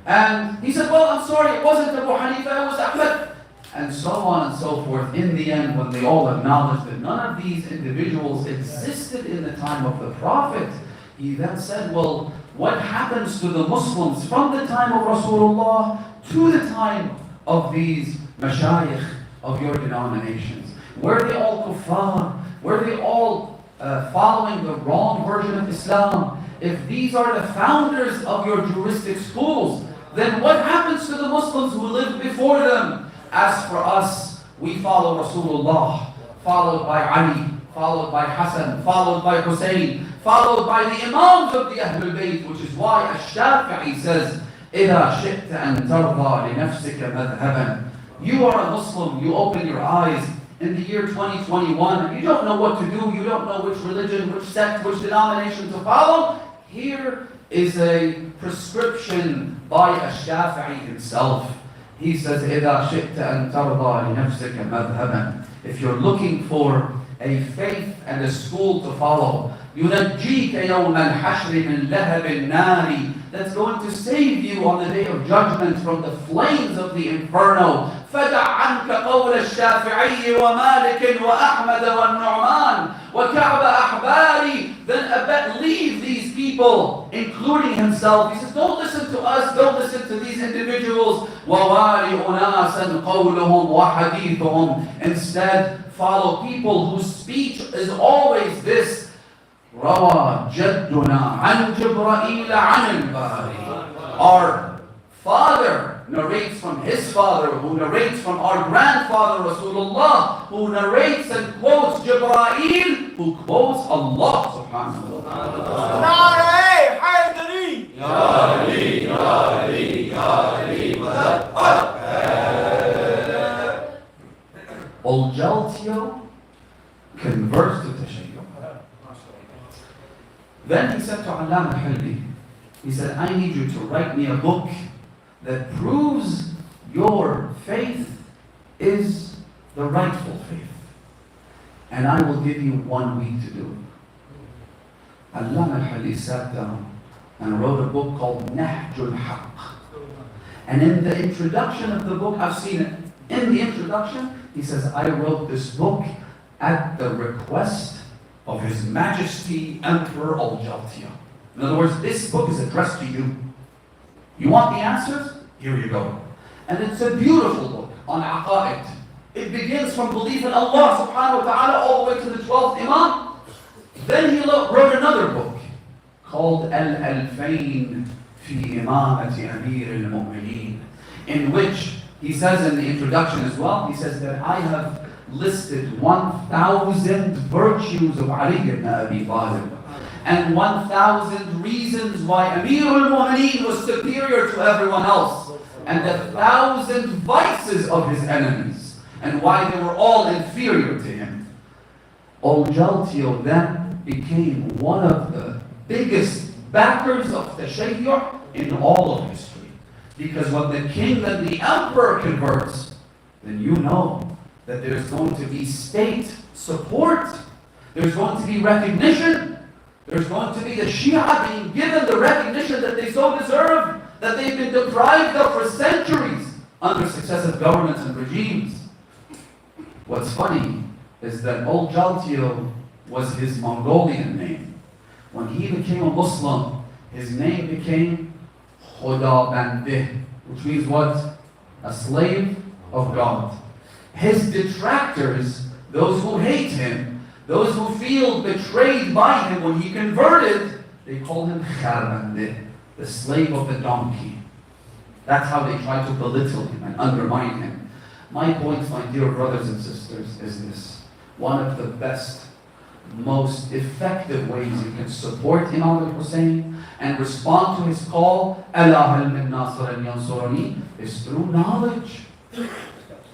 And he said, well, I'm sorry, it wasn't Abu Hanifa, it was Ahmed. And so on and so forth. In the end, when they all acknowledged that none of these individuals existed in the time of the Prophet, he then said, well, what happens to the Muslims from the time of Rasulullah to the time of these mashayikh of your denominations? Were they all kuffar? Were they all following the wrong version of Islam? If these are the founders of your juristic schools, then what happens to the Muslims who lived before them? As for us, we follow Rasulullah, followed by Ali, followed by Hassan, followed by Hussein, followed by the Imams of the Ahlul Bayt, which is why Ash-Shafi'i says, إِذَا شِئْتَ أَن تَرْضَى لِنَفْسِكَ مَذْهَبًا. You are a Muslim, you open your eyes in the year 2021, and you don't know what to do, you don't know which religion, which sect, which denomination to follow. Here is a prescription by Ash-Shafi'i himself. He says, إِذَا شِئْتَ أَن تَرْضَى لِنَفْسِكَ مَذْهَبًا. If you're looking for a faith and a school to follow, يُنَجِّيكَ يَوْمَ الْحَشْرِ مِنْ لَهَبِ النَّارِ, that's going to save you on the day of judgment from the flames of the inferno. فَدَعْ عَنْكَ قَوْلَ الشَّافِعِيِّ وَمَالِكٍ وَأَحْمَدَ وَالنُّعْمَانِ وَكَعْبَ أَحْبَارِ. Then leave these people, including himself. He says, don't listen to us, don't listen to these individuals. وَوَالِ أُنَاسًا قَوْلُهُمْ وَحَدِيثُهُمْ. Instead, follow people whose speech is always this. روى جدنا عن جبرائيل عن الباري. Our father narrates from his father, who narrates from our grandfather Rasulullah, who narrates and quotes Jibreel, who quotes Allah subhanahu wa ta'ala. Nohay, Hadiths. Ya Ali, Ya Ali, Ya Ali, Al-Jaltio converts to Tashayyu. Then he said to Allam al-Hilli, he said, I need you to write me a book that proves your faith is the rightful faith. And I will give you 1 week to do it. Allama al-Hadi sat down and wrote a book called Nahjul Haqq. And in the introduction of the book, I've seen it. In the introduction, he says, I wrote this book at the request of His Majesty Emperor Al-Jaltiya. In other words, this book is addressed to you. You want the answers? Here you go. And it's a beautiful book on aqa'id. It begins from belief in Allah subhanahu wa ta'ala all the way to the 12th Imam. Then he wrote another book called Al-Alfayn fi Imamati Amir al-Mu'mineen, in which he says in the introduction as well, he says that I have listed 1,000 virtues of Ali ibn Abi Talib and 1,000 reasons why Amir al-Mu'mineen was superior to everyone else, and the 1,000 vices of his enemies and why they were all inferior to him. Al-Jaltiya then became one of the biggest backers of the Tashayyu' in all of history. Because when the king and the emperor converts, then you know that there's going to be state support, there's going to be recognition, there's going to be the Shia being given the recognition that they so deserve, that they've been deprived of for centuries under successive governments and regimes. What's funny is that Al-Jaltiya was his Mongolian name. When he became a Muslim, his name became Khuda Bandeh, which means what? A slave of God. His detractors, those who hate him, those who feel betrayed by him when he converted, they call him Kharbandeh, the slave of the donkey. That's how they try to belittle him and undermine him. My point, my dear brothers and sisters, is this. One of the best, most effective ways you can support Imam al-Hussein and respond to his call, Allah hal min nasiran yansurani, is through knowledge.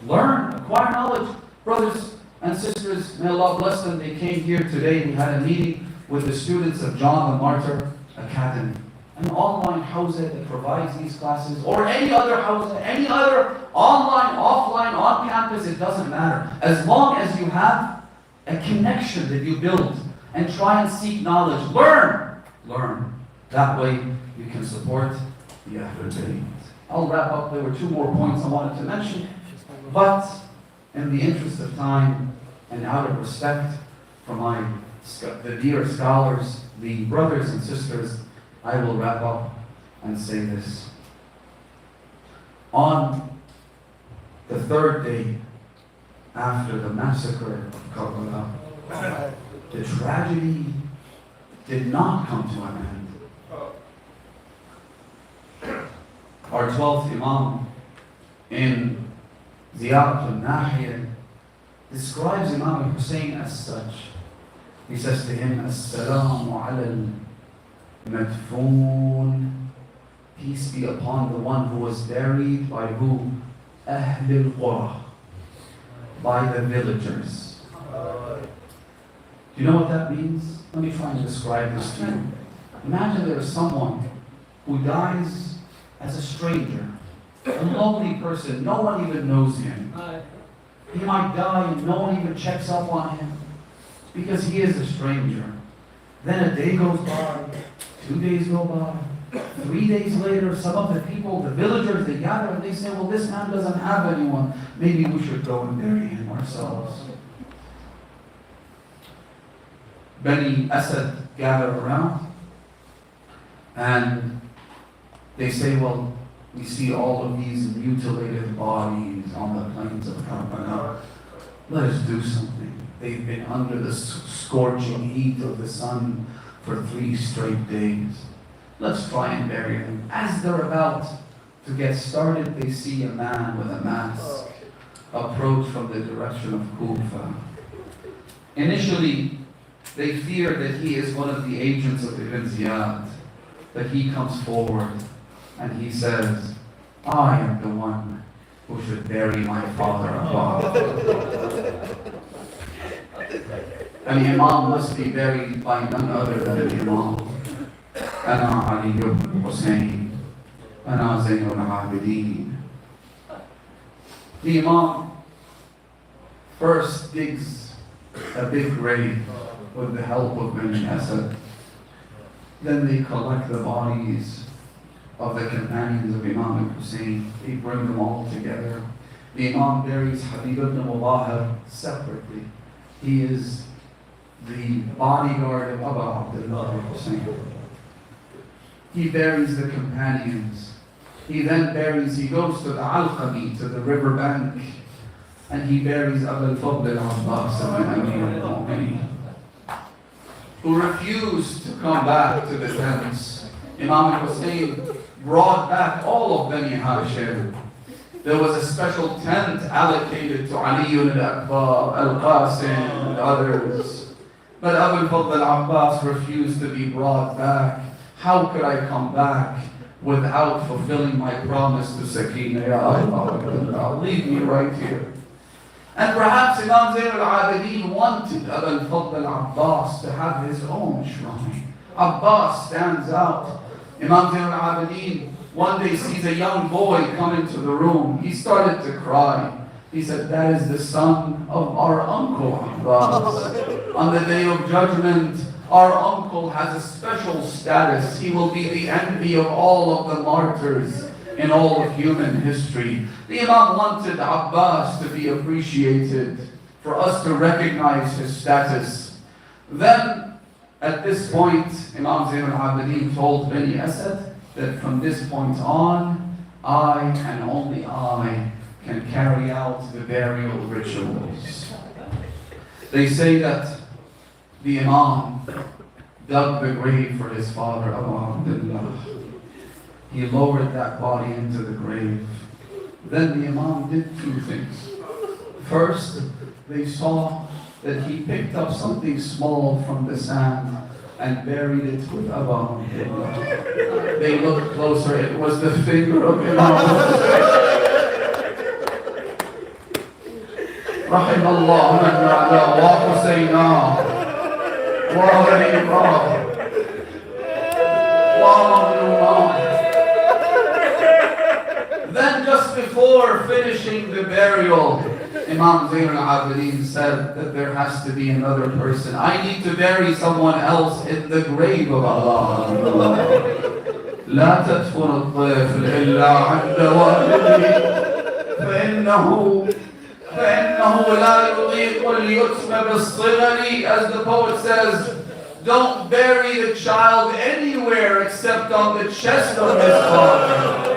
Learn, acquire knowledge. Brothers and sisters, may Allah bless them. They came here today. We had a meeting with the students of John the Martyr Academy, an online house that provides these classes, or any other house, any other online, offline, on campus, it doesn't matter. As long as you have a connection that you build and try and seek knowledge, learn. That way you can support the Ahlul Bayt. I'll wrap up. There were 2 more points I wanted to mention, but in the interest of time and out of respect for the dear scholars, the brothers and sisters, I will wrap up and say this. On the 3rd day after the massacre of Karbala, the tragedy did not come to an end. Our 12th Imam in Ziyarat al-Nahiyah describes Imam al-Hussein as such. He says to him, As-salamu ala al-madfoon, peace be upon the one who was buried by who? Ahl al-Qura, by the villagers. Do you know what that means? Let me try and describe this to you. Imagine there is someone who dies as a stranger, a lonely person, no one even knows him. He might die and no one even checks up on him because he is a stranger. Then a day goes by, 2 days go by, 3 days later, some of the people, the villagers, they gather and they say, well, this man doesn't have anyone. Maybe we should go and bury him ourselves. Bani Asad gather around and they say, well, we see all of these mutilated bodies on the plains of Karbala. Let us do something. They've been under the scorching heat of the sun for 3 straight days. Let's try and bury them. As they're about to get started, they see a man with a mask approach from the direction of Kufa. Initially, they fear that he is one of the agents of Ibn Ziyad, but he comes forward and he says, I am the one who should bury my father above. An Imam must be buried by none other than an Imam. Ana Ali ibn Hussein, Ana Zayn al-Abidin. The Imam first digs a big grave with the help of Bani Asad. Then they collect the bodies of the companions of Imam Hussein. They bring them all together. The Imam buries Habib ibn Mubahir separately. He is the bodyguard of Abu Abdullah Hussein. He buries the companions. He goes to the Alqami, to the river bank, and he buries Abu al-Fadl al-Abbas al-Muharrum, who refused to come back to the tents. Imam Hussein brought back all of Bani Hashim. There was a special tent allocated to Ali al-Akbar, al-Qasim, and others. But Abu al-Fadl al-Abbas refused to be brought back. How could I come back without fulfilling my promise to Sakina? Ya Allah, leave me right here. And perhaps Imam Zayn al-Abidin wanted Abu al-Fadl al-Abbas to have his own shrine. Abbas stands out. Imam Zayn al-Abidin one day sees a young boy come into the room. He started to cry. He said, that is the son of our uncle Abbas. On the day of judgment, our uncle has a special status. He will be the envy of all of the martyrs in all of human history. The Imam wanted Abbas to be appreciated, for us to recognize his status. Then, at this point, Imam Zayn al-Abidin told Bani Asad that from this point on, I and only I can carry out the burial rituals. They say that the Imam dug the grave for his father, Abu Abdullah. He lowered that body into the grave. Then the Imam did two things. First, they saw that he picked up something small from the sand and buried it with Abu Abdullah. They looked closer, it was the finger of Imam. رحم الله من نعلى وحسينا وغريبا ومظلوما. Then just before finishing the burial, Imam Zayn al-Abidin said that there has to be another person. I need to bury someone else in the grave of Allah. لا تدفن الطفل إلا عند والده فإنه لا يطيق اليتم بالصغر. As the poet says, don't bury the child anywhere except on the chest of his father.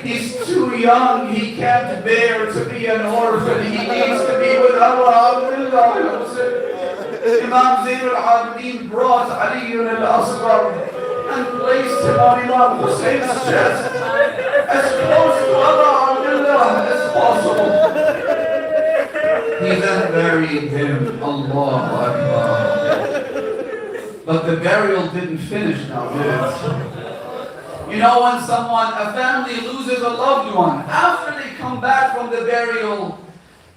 He's too young, he can't bear to be an orphan. He needs to be with Abu Abdullah. Imam Zayn al-Abidin brought Ali al-Asghar and placed him on Imam Hussein's chest, as close to Abu Abdullah as possible. He then buried him. Allahu Akbar. But the burial didn't finish now, did it? You know, when a family loses a loved one, after they come back from the burial,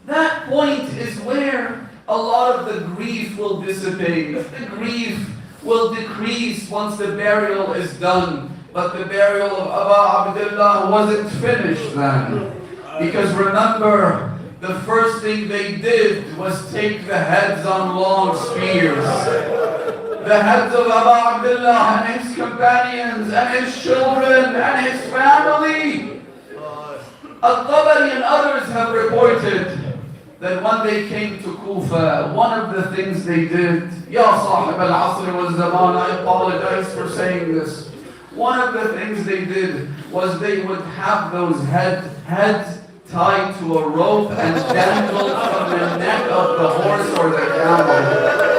that point is where a lot of the grief will dissipate. The grief will decrease once the burial is done. But the burial of Abu Abdullah wasn't finished then. Because remember, the first thing they did was take the heads on long spears. The heads of Abu Abdullah and his companions and his children and his family. Al-Tabari and others have reported that when they came to Kufa, one of the things they did, Ya Sahib al-Asr wal-Zaman, I apologize for saying this. One of the things they did was they would have those heads tied to a rope and dangled from the neck of the horse or the camel.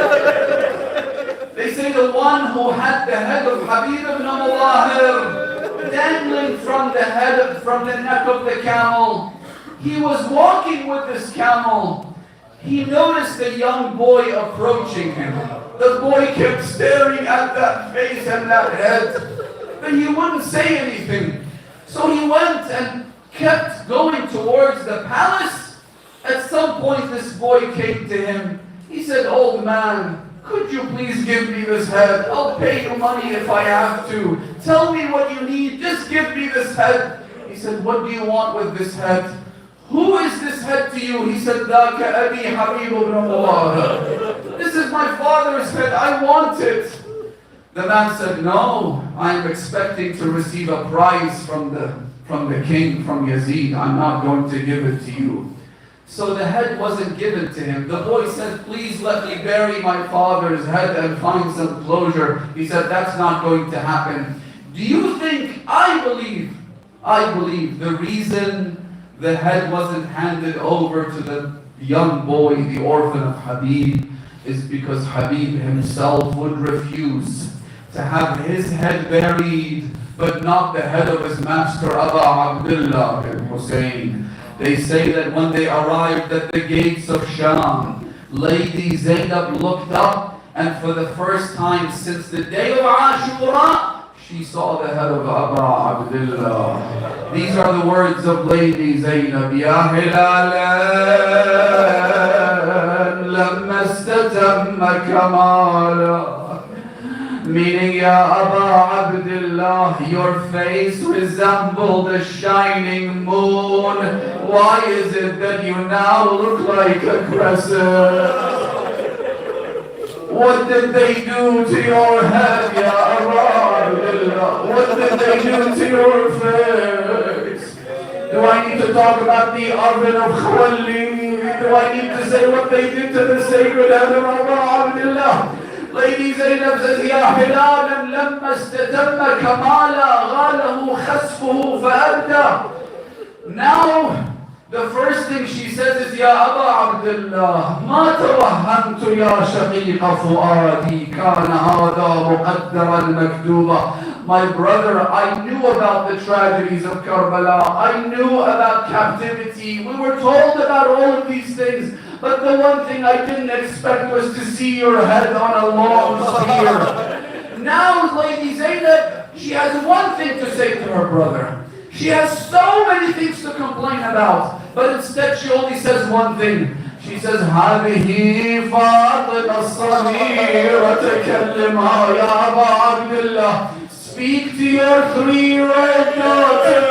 They say the one who had the head of Habib ibn Mudahir dangling from the neck of the camel, he was walking with this camel. He noticed a young boy approaching him. The boy kept staring at that face and that head, but he wouldn't say anything. So he went and kept going towards the palace. At some point this boy came to him. He said, old man, could you please give me this head? I'll pay you money if I have to. Tell me what you need, just give me this head. He said, what do you want with this head? who is this head to you? He said, ذَاكَ أَبِي حَبِيبُ بْنُ اللَّهِ. This is my father's head, I want it. The man said, no, I am expecting to receive a prize from the king, from Yazid. I'm not going to give it to you. So the head wasn't given to him. The boy said, please let me bury my father's head and find some closure. He said, that's not going to happen. Do you think, I believe the reason the head wasn't handed over to the young boy, the orphan of Habib, is because Habib himself would refuse to have his head buried, but not the head of his master, Abu Abdullah bin Hussein. They say that when they arrived at the gates of Shaam, Lady Zainab looked up, and for the first time since the day of Ashura, she saw the head of Abu Abdullah. These are the words of Lady Zainab. Ya hilalan lamma istatamma kamala. Meaning, Ya Abu Abdullah, your face resembled a shining moon. Why is it that you now look like a crescent? What did they do to your head, Ya Abu Abdullah? What did they do to your face? Do I need to talk about the oven of Khawali? Do I need to say what they did to the sacred head of Abu Abdullah? Lady Zainab says, Ya hilalan lamma istatamma kamala ghalahu khasfuhu fa'abda. Now, the first thing she says is, Ya Abu Abdullah, ma tawahhamtu ya shaqiqa fuadi, kana hada muqaddaran maktuba. My brother, I knew about the tragedies of Karbala. I knew about captivity. We were told about all of these things. But the one thing I didn't expect was to see your head on a long spear. Now, Lady Zainab, she has one thing to say to her brother. She has so many things to complain about, but instead she only says one thing. She says, هذه فاطمة الصغيرة تكلمها يا أبا عبد الله. Speak to your 3-year-old daughter.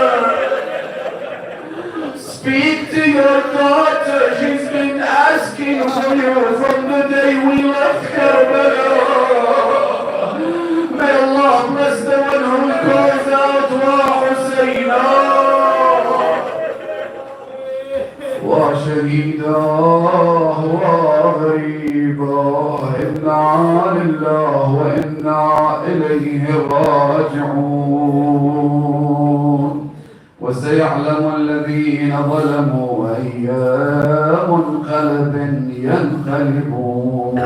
Speak to your daughter. She's been asking for you from the day we left Karbala. May Allah bless the one who calls out, Wa Husayna. وشهيدا وغريبا إنا لله وإنا إليه راجعون وسيعلم الذين ظلموا أي منقلب ينقلبون.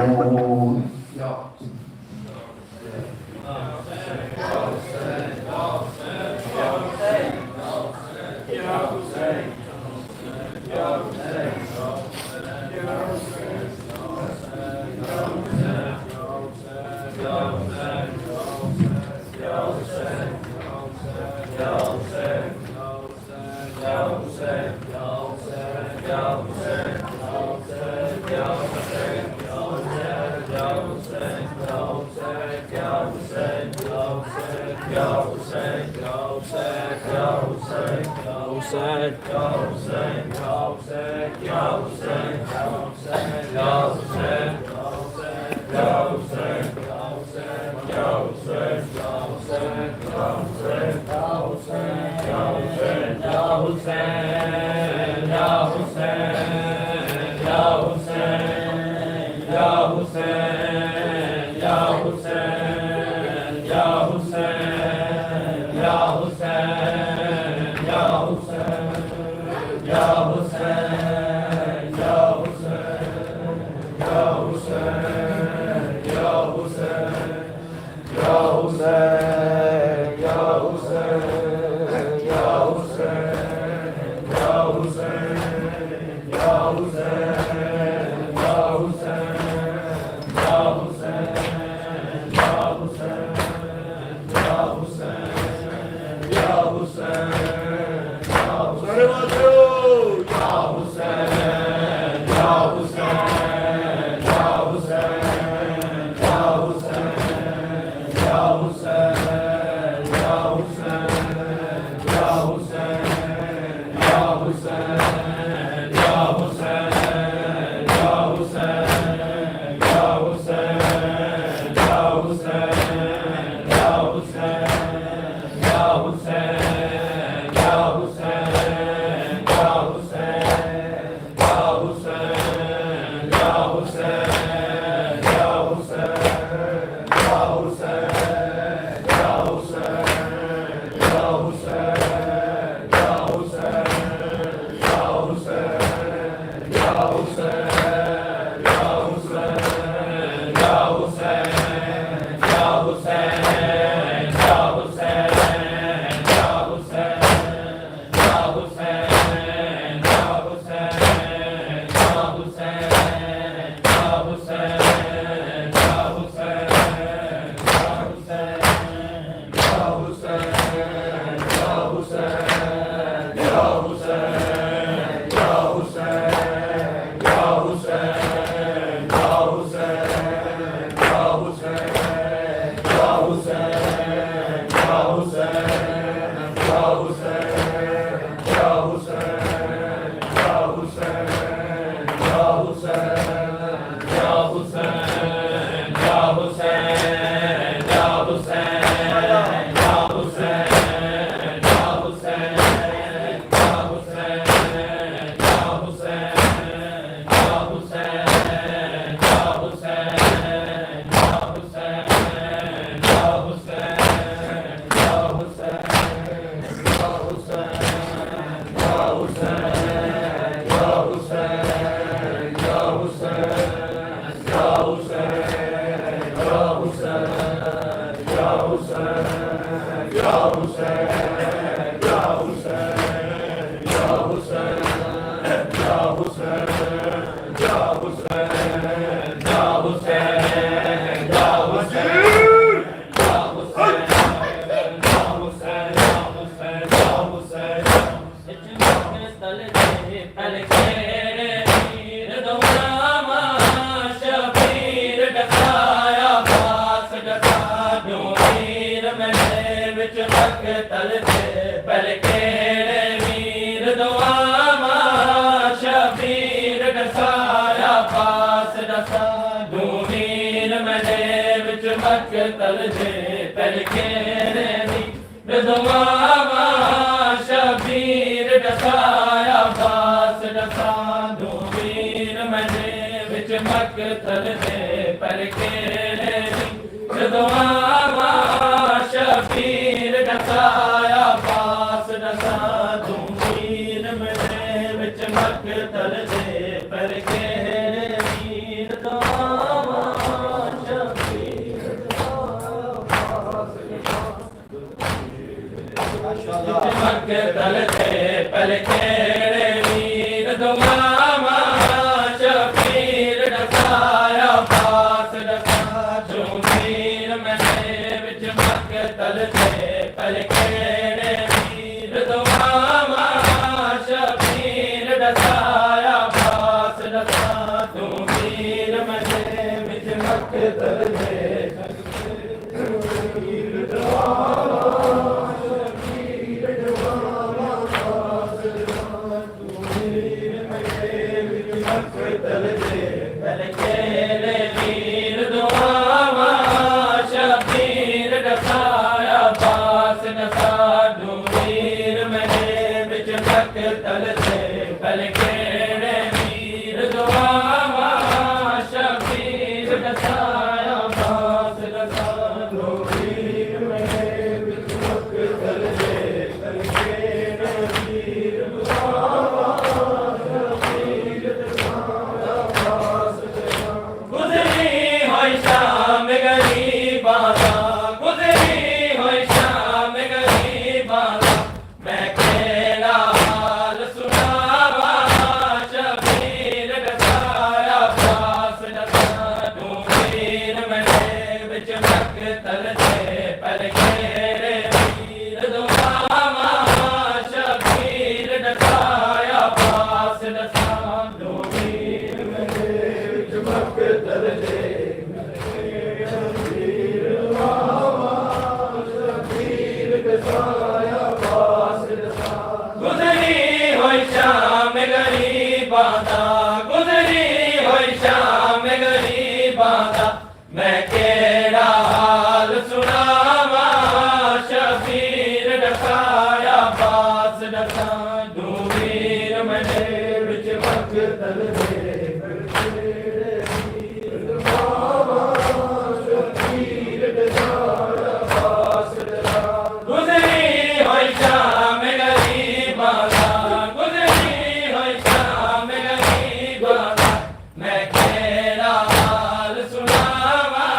मैं तेरा हाल सुनावा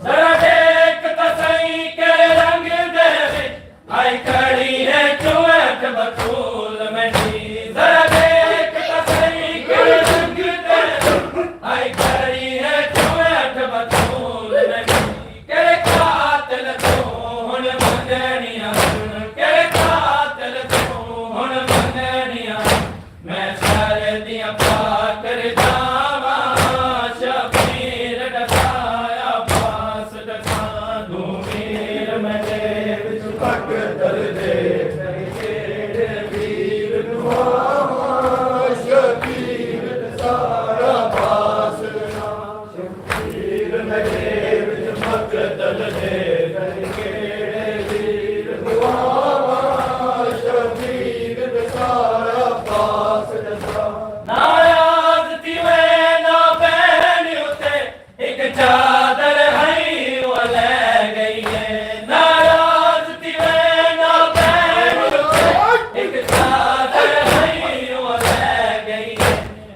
जरा देख तो सही के रंग दे आई खड़ी है चुवट बतूल में जी जरा देख तो सही के रंग दे आई खड़ी है चुवट बतूल में जी के कातिल तू हुन मंगनिया के कातिल तू हुन मंगनिया मैं सारे दिया पाकर जावा शबीर डसाया पास डसा दूं वीर मैं देव चुपक दल दे तेरे वीर दुआवा शबीर डसाया पास डसा शबीर मैं देव चुपक दल दे तेरे वीर दुआवा शबीर डसाया पास डसा नाराज थी मैं ना पहन उते एक चादर है वो ले गई है नाराज थी मैं ना पहन उते एक चादर है वो ले गई है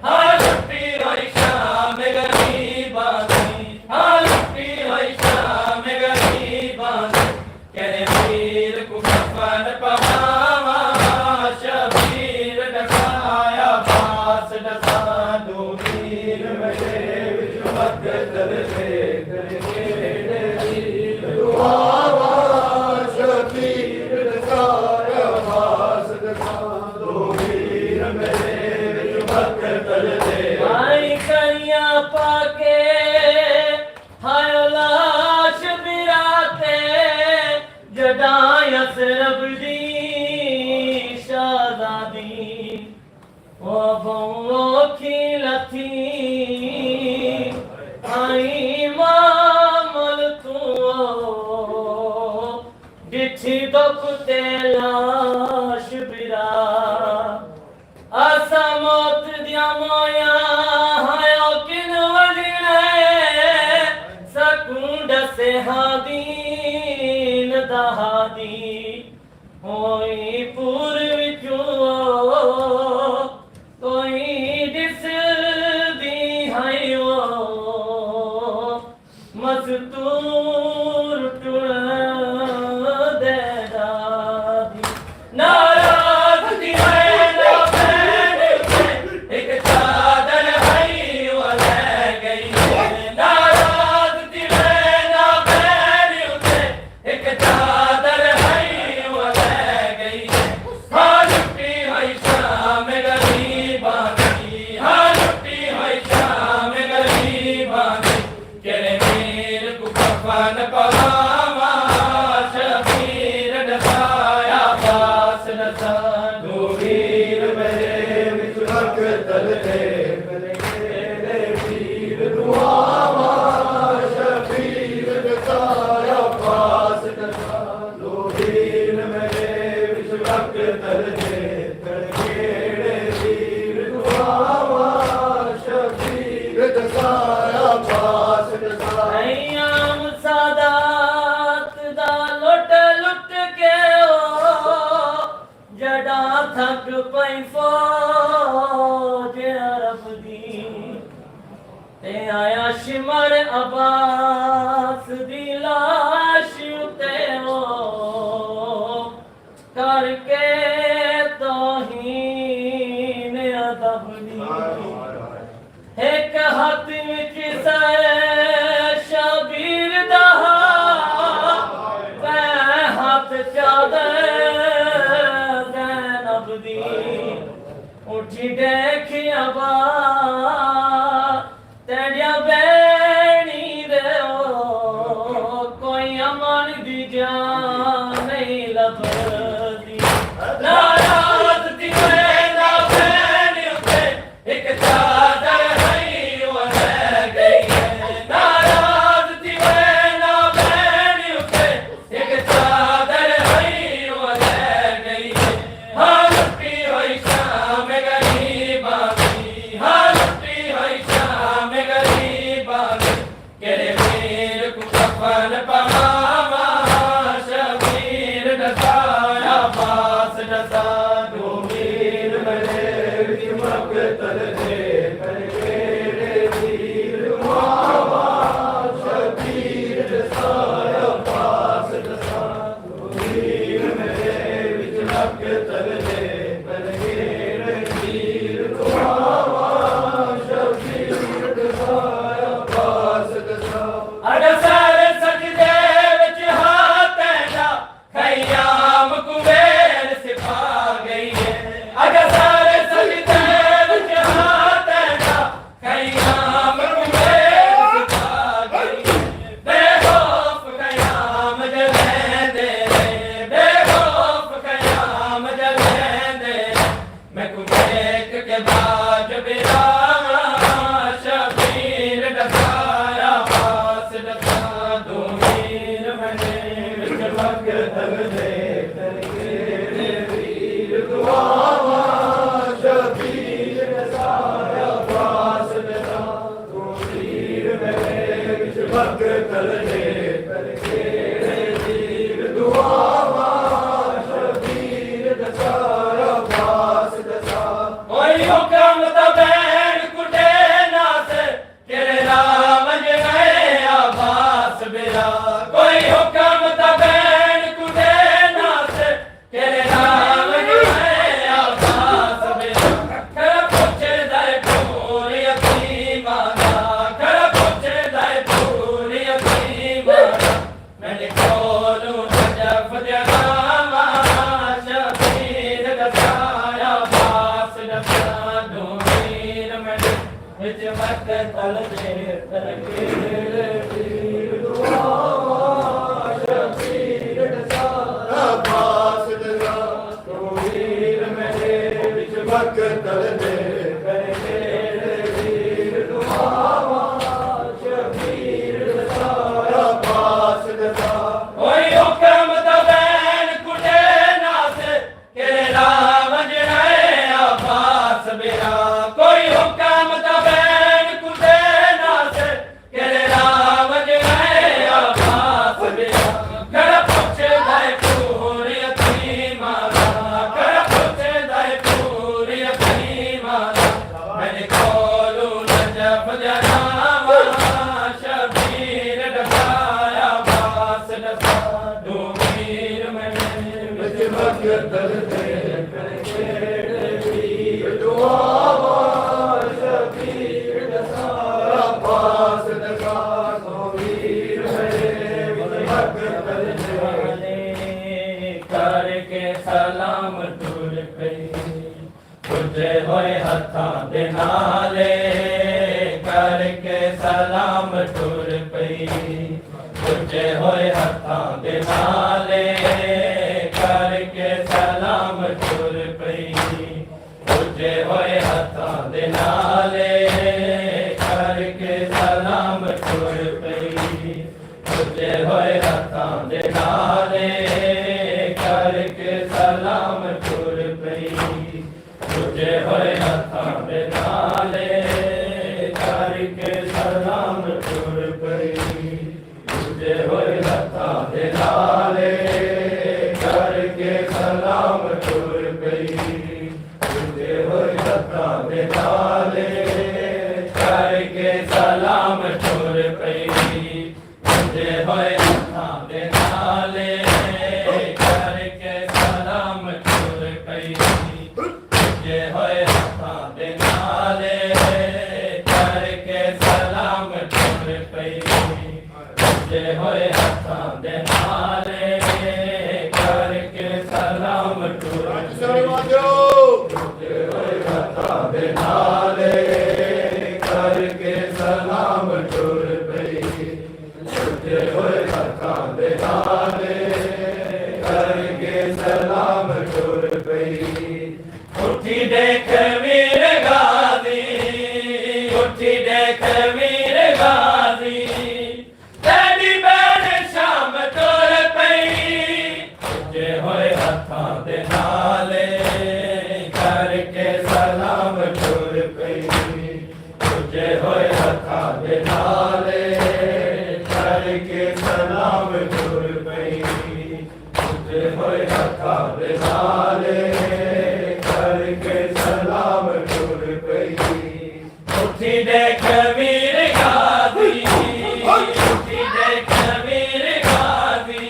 हाँ लुटी हुई शाम गरीबां दी हाँ लुटी हुई शाम गरीबां दी कहने वीर को कफन पवावा शबीर डसाया पास डसा दूं वीर मेरे चुमक दल दे करके वीर दुआवा शबीर डसाया पास डसा दूं वीर मेरे चुमक दल दे आई करिया पाके हाय लाश बिराते जदायस रब दी शादादी ओ बो खिलती आई मामल तू डिठी दुख ते लाश बिरा आसा मौत दिया मोया हायो किन वजने सकूंड से हादीन दहादी होई पूर्व चो कोई दिस दी है वो मस्तूर टुड़ दे दादी नाराज दी है ना पहन उते एक चादर है वो ले गई है नाराज दी है ना पहन उते एक चादर है वो ले गई है हाँ लुटी हुई शाम गरीबां दी हाँ लुटी हुई शाम गरीबां दी केरे वीर को कफन पवावा शबीर डसाया पास डसा दूं वीर मेरे विचुक दल दे केरे वीर दुआवा शबीर डसाया पास डसा दूं वीर मेरे विचुक दल दे केरे वीर दुआवा शबीर डसाया पास डसा अय्याम सादात दा लुट लुट के ओ जड़ा थक पई फौज अरब दी ते आया शिमर अब्बास दी लाश उते ओ करके तौहीन अदब दी एक हाथ विच शबीर दा पै हाथ चादर ज़ैनब दी उठी देखिया बा तेरिया बैणी दे ओ कोई वक्त तलने करके दुआवा शबीर दसा अब्बास दसा कोई हुक्म तबैन कुटे नास केरा वंज गए अब्बास बेरा कोई हुक्म तबैन कुटे नास केरा वंज गए अब्बास बेरा कर पूछे दाए पूरी यतीमाना कर पूछे दाए पूरी यतीमाना मैंने कोलू नजफ जगावा शबीर दसाया बास दसा दूमीर मैंने विच वक्त तल दे तरके दुआवा शबीर दसाया बास दसा दूमीर मैंने विच वक्त तल दे तरके दुआवा शबीर दसाया बास दसा कोई हुक्म तबैन कुटे नास केरा वंज गए अब्बास बेरा कोई हुक्म तबैन कुटे नास केरा वंज गए अब्बास बेरा कर पूछे दाए पूरी यतीमाना कर पूछे दाए पूरी यतीमाना मैंने कोलू नजफ जनावा शबीर दसाया बास दसा दूमीर मैंने विच वक्त तल दे करके दुआवा शबीर दसाया बास दसा दूमीर मैंने विच वक्त तल दे करके सलाम टुर पई तुझे होए हथां दे नाले करके सलाम टुर पई तुझे होए हथां दे नाले करके सलाम टुर पई तुझे होए हथां दे नाले करके सलाम टुर पई तुझे होए हथां दे नाले करके सलाम टुर पई तुझे होए हथां दे नाले करके सलाम टुर पई तुझे होए हथां दे नाले करके सलाम टुर पई तुझे होए हथां दे नाले करके सलाम टुर पई तुझे होए हथां दे नाले करके सलाम टुर पई तुझे होए हथां दे नाले करके सलाम टुर पई तुझे होए हथां दे नाले करके सलाम टुर पई तुझे होए हथां दे नाले करके सलाम टुर पई तुझे होए हथां दे नाले करके सलाम टुर पई उठी देख वीर गाजी उठी देख वीर गाजी तेरी बैन शाम टुर पई तुझे होए हथां दे नाले करके सलाम टुर पई तुझे होए हथां दे नाले करके सलाम टुर पई तुझे होए हथां दे नाले करके सलाम टुर पई उठी देख वीर गाजी उठी देख वीर गाजी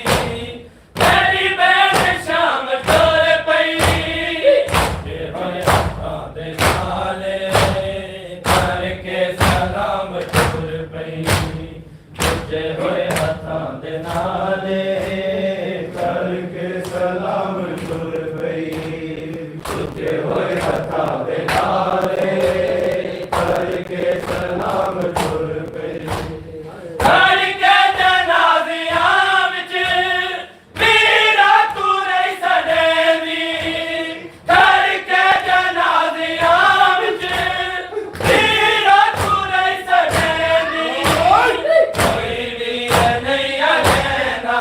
तेरी बैन शाम टुर पई तुझे होए हथां दे नाले करके सलाम टुर पई तुझे होए हथां दे नाले करके सलाम टुर पई तुझे होए हथां दे नाले करके सलाम टुर पई करके जनाज़ियां विच वीरा तू रही सडेवी करके जनाज़ियां विच वीरा तू रही सडेवी कोई वीर नहीं अलेना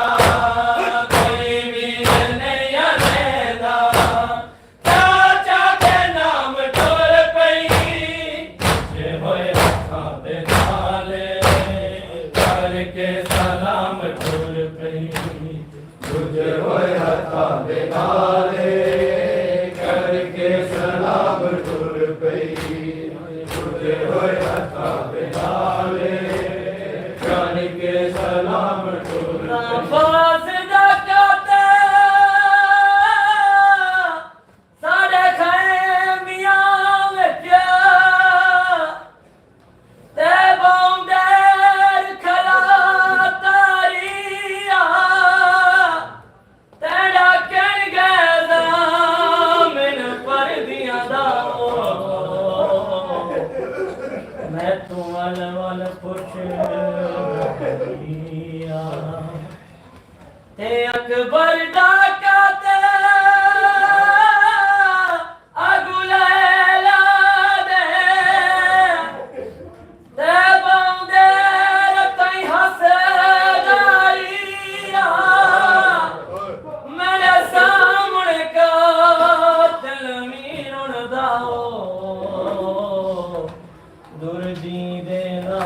कोई वीर नहीं अलेना चाचा के नाम टुर पई तुझे होए हथां दे नाले करके सलाम टुर पई तुझे होए हथा दे नाले करके सलाम टुर पई तुझे होए हथा दे नाले करके सलाम टुर पई साढ़े खैमियां विच ते बौंदेर खला तारिया ते डाकण गैदा मिन परदियां दा मैं तू वल वल पुछ ते अकबर डाका ते अगुलैला दे ते बौंदेर तई हसदारिया मेरे सामने का दिल मीरुण दाओ दुर्दी देना